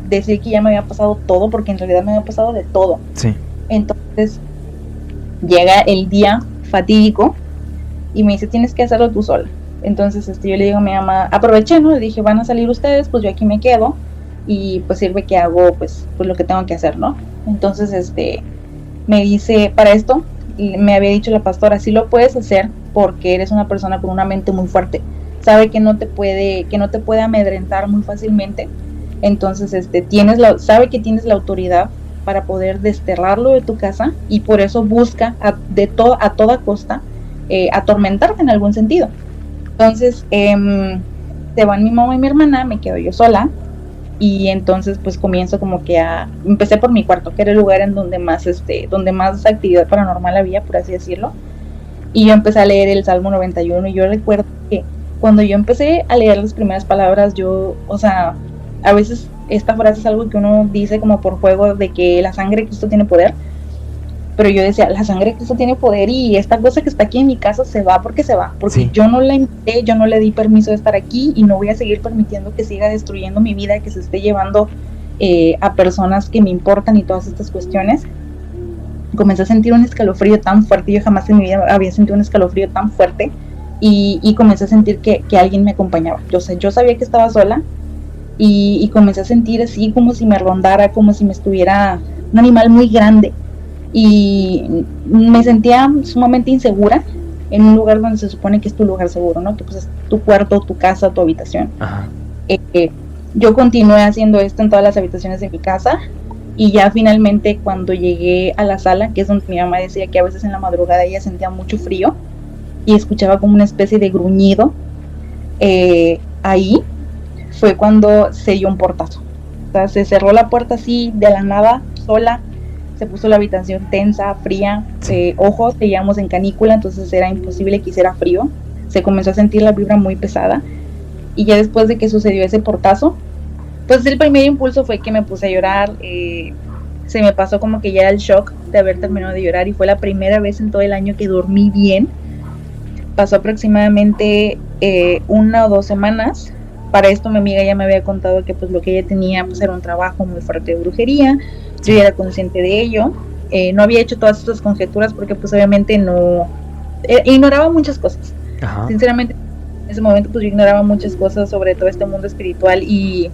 decir que ya me había pasado todo, porque en realidad me había pasado de todo. Sí. Entonces llega el día fatídico y me dice, tienes que hacerlo tú sola. Entonces yo le digo a mi mamá, aproveché, ¿no? Le dije, van a salir ustedes, pues yo aquí me quedo y pues sirve que hago pues lo que tengo que hacer, ¿no? Entonces me dice, para esto me había dicho la pastora, sí lo puedes hacer porque eres una persona con una mente muy fuerte, sabe que no te puede amedrentar muy fácilmente. Entonces sabe que tienes la autoridad para poder desterrarlo de tu casa y por eso busca a toda costa atormentarte en algún sentido. Entonces se van mi mamá y mi hermana, me quedo yo sola y entonces pues comienzo como que empecé por mi cuarto, que era el lugar en donde más actividad paranormal había, por así decirlo, y yo empecé a leer el Salmo 91 y yo recuerdo que cuando yo empecé a leer las primeras palabras, o sea, a veces esta frase es algo que uno dice como por juego de que la sangre de Cristo tiene poder, pero yo decía, la sangre de Cristo tiene poder y esta cosa que está aquí en mi casa se va porque Sí. yo no la invité, yo no le di permiso de estar aquí y no voy a seguir permitiendo que siga destruyendo mi vida, que se esté llevando a personas que me importan y todas estas cuestiones. Comencé a sentir un escalofrío tan fuerte, yo jamás en mi vida había sentido un escalofrío tan fuerte y comencé a sentir que alguien me acompañaba. Yo sabía que estaba sola y comencé a sentir así como si me rondara, como si me estuviera un animal muy grande y me sentía sumamente insegura en un lugar donde se supone que es tu lugar seguro, ¿no? Que pues es tu cuarto, tu casa, tu habitación. Ajá. Yo continué haciendo esto en todas las habitaciones de mi casa y ya finalmente cuando llegué a la sala, que es donde mi mamá decía que a veces en la madrugada ella sentía mucho frío y escuchaba como una especie de gruñido, ahí fue cuando se dio un portazo. O sea, se cerró la puerta así de la nada, sola, se puso la habitación tensa, fría, ojos, seguíamos en canícula, entonces era imposible que hiciera frío, se comenzó a sentir la vibra muy pesada y ya después de que sucedió ese portazo, pues el primer impulso fue que me puse a llorar, se me pasó como que ya el shock de haber terminado de llorar y fue la primera vez en todo el año que dormí bien. Pasó aproximadamente 1 o 2 semanas. Para esto mi amiga ya me había contado que pues lo que ella tenía pues era un trabajo muy fuerte de brujería, yo ya era consciente de ello, no había hecho todas estas conjeturas porque pues obviamente no, ignoraba muchas cosas. Ajá. Sinceramente en ese momento pues yo ignoraba muchas cosas sobre todo este mundo espiritual y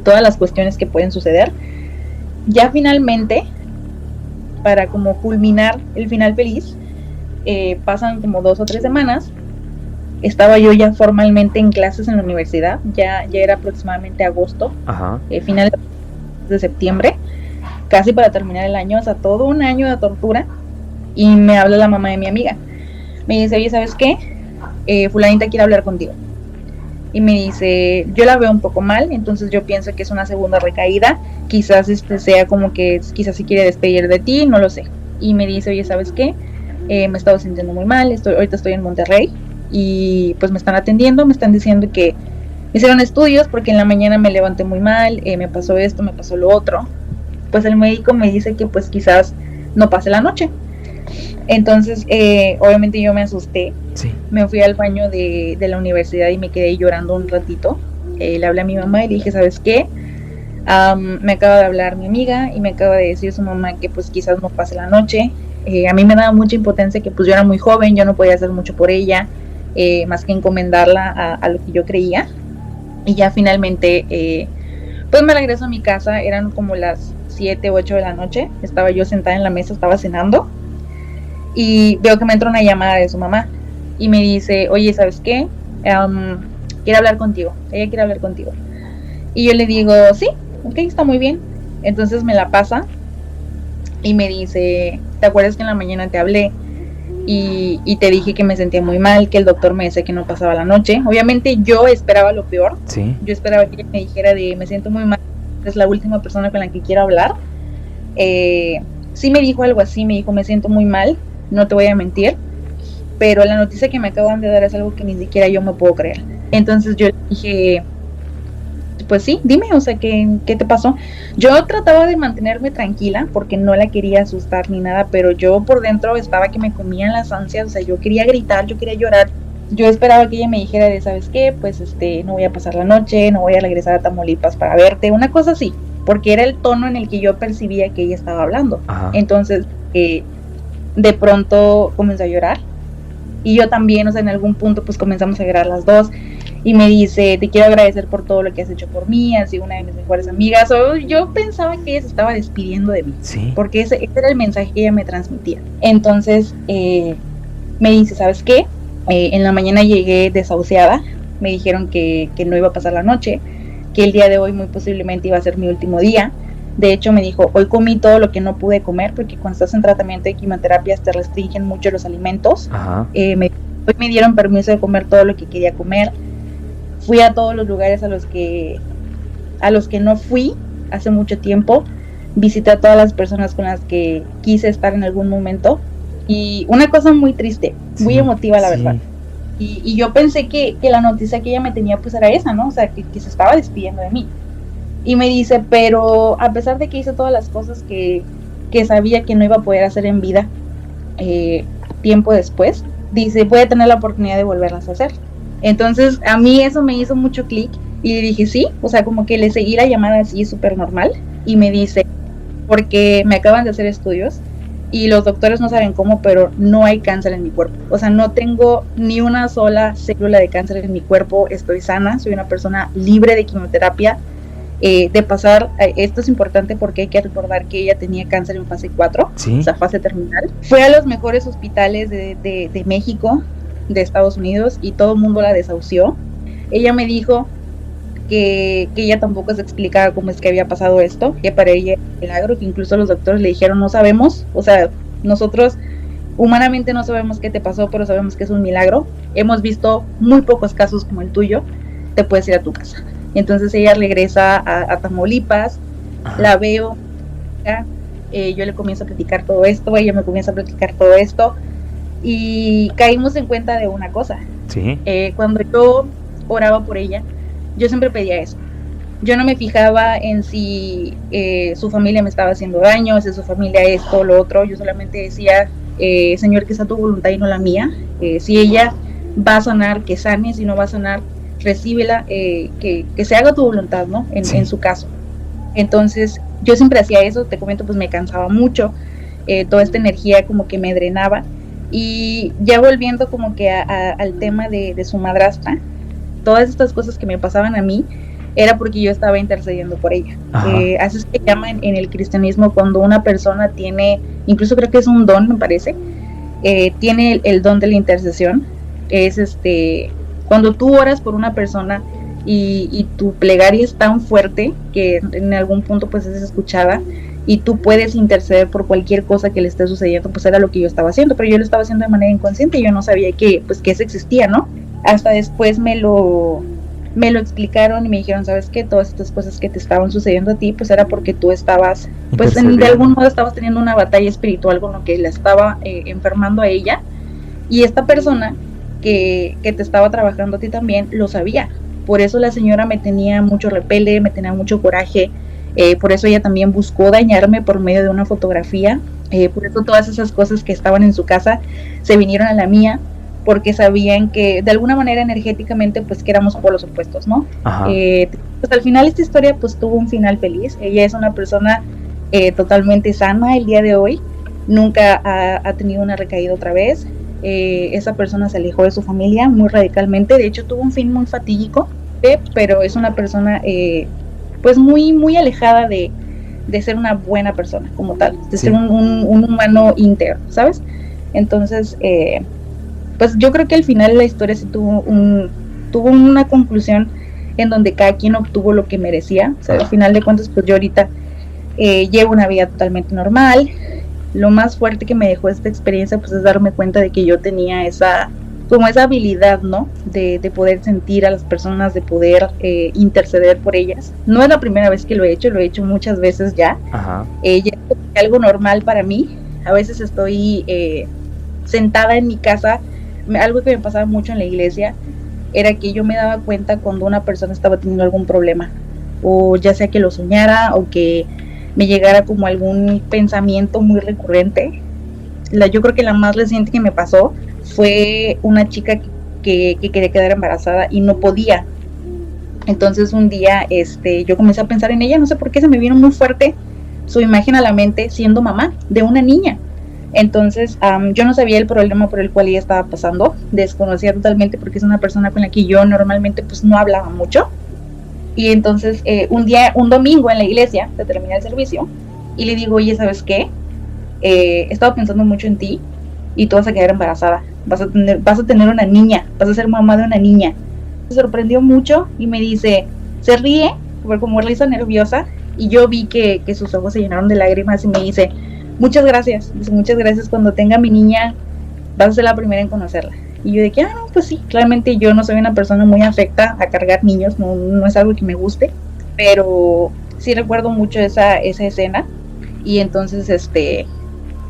todas las cuestiones que pueden suceder. Ya finalmente, para como culminar el final feliz, pasan como 2 o 3 semanas. Estaba yo ya formalmente en clases en la universidad, ya era aproximadamente agosto, final de septiembre, casi para terminar el año, o sea, todo un año de tortura, y me habla la mamá de mi amiga, me dice, oye, ¿sabes qué? Fulanita quiere hablar contigo, y me dice, yo la veo un poco mal, entonces yo pienso que es una segunda recaída, quizás sea como que, quizás se quiere despedir de ti, no lo sé, y me dice, oye, ¿sabes qué? Me he estado sintiendo muy mal, ahorita estoy en Monterrey, y pues me están atendiendo, me están diciendo que hicieron estudios porque en la mañana me levanté muy mal, me pasó esto, me pasó lo otro, pues el médico me dice que pues quizás no pase la noche. Entonces obviamente yo me asusté, me fui al baño de la universidad y me quedé llorando un ratito, le hablé a mi mamá y le dije, ¿sabes qué? Me acaba de hablar mi amiga y me acaba de decir su mamá que pues quizás no pase la noche. A mí me daba mucha impotencia que pues yo era muy joven, yo no podía hacer mucho por ella, más que encomendarla a lo que yo creía. Y ya finalmente pues me regreso a mi casa, eran como las 7 u 8 de la noche, estaba yo sentada en la mesa, estaba cenando y veo que me entra una llamada de su mamá y me dice, oye, ¿sabes qué? Quiere hablar contigo, ella quiere hablar contigo. Y yo le digo, sí, ok, está muy bien. Entonces me la pasa y me dice, ¿te acuerdas que en la mañana te hablé y te dije que me sentía muy mal, que el doctor me decía que no pasaba la noche? Obviamente yo esperaba lo peor, yo esperaba que ella me dijera me siento muy mal, es la última persona con la que quiero hablar. Sí me dijo algo así, me dijo, me siento muy mal, no te voy a mentir, pero la noticia que me acaban de dar es algo que ni siquiera yo me puedo creer. Entonces yo le dije, pues sí, dime, o sea, ¿qué te pasó? Yo trataba de mantenerme tranquila porque no la quería asustar ni nada, pero yo por dentro estaba que me comían las ansias, o sea, yo quería gritar, yo quería llorar. Yo esperaba que ella me dijera ¿sabes qué? Pues no voy a pasar la noche, no voy a regresar a Tamaulipas para verte, una cosa así, porque era el tono en el que yo percibía que ella estaba hablando. Entonces, de pronto comenzó a llorar y yo también, o sea, en algún punto pues comenzamos a llorar las dos. Y me dice, te quiero agradecer por todo lo que has hecho por mí, has sido una de mis mejores amigas. Yo pensaba que ella se estaba despidiendo de mí, porque ese era el mensaje que ella me transmitía. Entonces me dice, ¿sabes qué? En la mañana llegué desahuciada, me dijeron que no iba a pasar la noche, que el día de hoy muy posiblemente iba a ser mi último día. De hecho me dijo, hoy comí todo lo que no pude comer, porque cuando estás en tratamiento de quimioterapias te restringen mucho los alimentos. Hoy me dieron permiso de comer todo lo que quería comer. Fui a todos los lugares a los que no fui hace mucho tiempo, visité a todas las personas con las que quise estar en algún momento, y una cosa muy triste, muy emotiva la verdad, y yo pensé que la noticia que ella me tenía pues era esa, ¿no? O sea, que se estaba despidiendo de mí, y me dice, pero a pesar de que hice todas las cosas que que sabía que no iba a poder hacer en vida tiempo después, dice, voy a tener la oportunidad de volverlas a hacer. Entonces a mí eso me hizo mucho clic y dije sí, o sea, como que le seguí la llamada así súper normal y me dice, porque me acaban de hacer estudios y los doctores no saben cómo, pero no hay cáncer en mi cuerpo, o sea, no tengo ni una sola célula de cáncer en mi cuerpo, estoy sana, soy una persona libre de quimioterapia, de pasar, esto es importante porque hay que recordar que ella tenía cáncer en fase 4, ¿sí? O sea, fase terminal. Fue a los mejores hospitales de México, de Estados Unidos, y todo el mundo la desahució. Ella me dijo que ella tampoco se explicaba cómo es que había pasado esto, que para ella era un milagro, que incluso los doctores le dijeron, no sabemos, o sea, nosotros humanamente no sabemos qué te pasó, pero sabemos que es un milagro. Hemos visto muy pocos casos como el tuyo, te puedes ir a tu casa. Entonces ella regresa a Tamaulipas, la veo, yo le comienzo a platicar todo esto, ella me comienza a platicar todo esto, y caímos en cuenta de una cosa. ¿Sí? Cuando yo oraba por ella, yo siempre pedía eso. Yo no me fijaba en si su familia me estaba haciendo daño, si su familia esto o lo otro, yo solamente decía, Señor, que sea tu voluntad y no la mía. Si ella va a sanar, que sane, si no va a sanar, recíbela, que se haga tu voluntad, ¿no? En su caso. Entonces, yo siempre hacía eso, te comento, pues me cansaba mucho, toda esta energía como que me drenaba. Y ya volviendo como que al tema de su madrastra, todas estas cosas que me pasaban a mí, era porque yo estaba intercediendo por ella. Así se llama en el cristianismo cuando una persona tiene, incluso creo que es un don, me parece, tiene el don de la intercesión. Es cuando tú oras por una persona y tu plegaria es tan fuerte que en algún punto pues es escuchada y tú puedes interceder por cualquier cosa que le esté sucediendo, pues era lo que yo estaba haciendo, pero yo lo estaba haciendo de manera inconsciente y yo no sabía que eso existía, ¿no? Hasta después me lo explicaron y me dijeron, ¿sabes qué? Todas estas cosas que te estaban sucediendo a ti, pues era porque tú estabas, pues de algún modo estabas teniendo una batalla espiritual con lo que la estaba enfermando a ella, y esta persona que te estaba trabajando a ti también lo sabía. Por eso la señora me tenía mucho repele, me tenía mucho coraje, por eso ella también buscó dañarme por medio de una fotografía, por eso todas esas cosas que estaban en su casa se vinieron a la mía, porque sabían que de alguna manera energéticamente pues que éramos polos opuestos, ¿no? Pues al final esta historia pues tuvo un final feliz. Ella es una persona totalmente sana el día de hoy, nunca ha tenido una recaída otra vez. Esa persona se alejó de su familia muy radicalmente, de hecho tuvo un fin muy fatídico, pero es una persona pues muy, muy alejada de ser una buena persona como tal, de ser un humano íntegro, ¿sabes? Entonces, pues yo creo que al final la historia sí tuvo una conclusión en donde cada quien obtuvo lo que merecía. O sea, al final de cuentas, pues yo ahorita llevo una vida totalmente normal. Lo más fuerte que me dejó esta experiencia pues es darme cuenta de que yo tenía esa habilidad, ¿no? De poder sentir a las personas, de poder interceder por ellas. No es la primera vez que lo he hecho muchas veces ya. Ya es algo normal para mí. A veces estoy sentada en mi casa. Algo que me pasaba mucho en la iglesia era que yo me daba cuenta cuando una persona estaba teniendo algún problema, o ya sea que lo soñara o que me llegara como algún pensamiento muy recurrente. Yo creo que la más reciente que me pasó fue una chica que quería quedar embarazada y no podía. Entonces un día yo comencé a pensar en ella, no sé por qué se me vino muy fuerte su imagen a la mente siendo mamá de una niña. Entonces yo no sabía el problema por el cual ella estaba pasando, desconocía totalmente porque es una persona con la que yo normalmente pues no hablaba mucho. Y entonces un domingo en la iglesia, se termina el servicio y le digo, oye, ¿sabes qué? He estado pensando mucho en ti y tú vas a quedar embarazada, vas a tener una niña, vas a ser mamá de una niña. Se sorprendió mucho y me dice, se ríe, como risa nerviosa, y yo vi que sus ojos se llenaron de lágrimas y me dice, muchas gracias, cuando tenga mi niña vas a ser la primera en conocerla. Y yo de que, no, pues sí, claramente yo no soy una persona muy afecta a cargar niños, no es algo que me guste, pero sí recuerdo mucho esa escena. Y entonces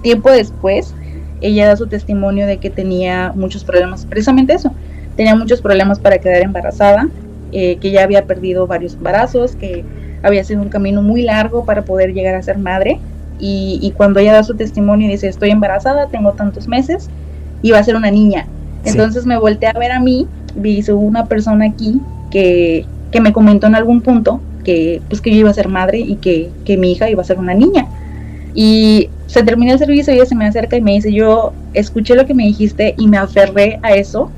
tiempo después ella da su testimonio de que tenía muchos problemas, precisamente eso, tenía muchos problemas para quedar embarazada, que ya había perdido varios embarazos, que había sido un camino muy largo para poder llegar a ser madre. y cuando ella da su testimonio y dice, estoy embarazada, tengo tantos meses, y va a ser una niña. Entonces me volteé a ver a mí, vi una persona aquí que me comentó en algún punto que yo iba a ser madre y que mi hija iba a ser una niña. Y se termina el servicio y ella se me acerca y me dice, yo escuché lo que me dijiste y me aferré a eso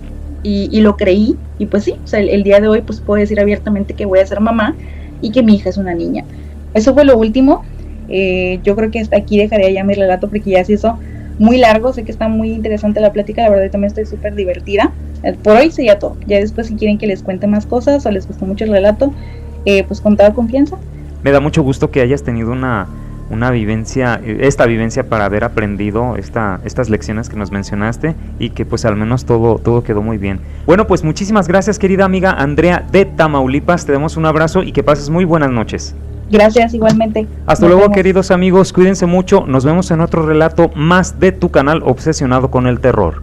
y lo creí, y pues sí, o sea, el día de hoy pues puedo decir abiertamente que voy a ser mamá y que mi hija es una niña. Eso fue lo último. Yo creo que hasta aquí dejaría ya mi relato porque ya se hizo muy largo. Sé que está muy interesante la plática, la verdad yo también estoy súper divertida. Por hoy sería todo, ya después si quieren que les cuente más cosas o les gustó mucho el relato, pues con toda confianza. Me da mucho gusto que hayas tenido esta vivencia para haber aprendido estas lecciones que nos mencionaste y que pues al menos todo quedó muy bien. Bueno, pues muchísimas gracias, querida amiga Andrea de Tamaulipas, te damos un abrazo y que pases muy buenas noches. Gracias, igualmente. Hasta luego, queridos amigos, cuídense mucho, nos vemos en otro relato más de tu canal Obsesionado con el Terror.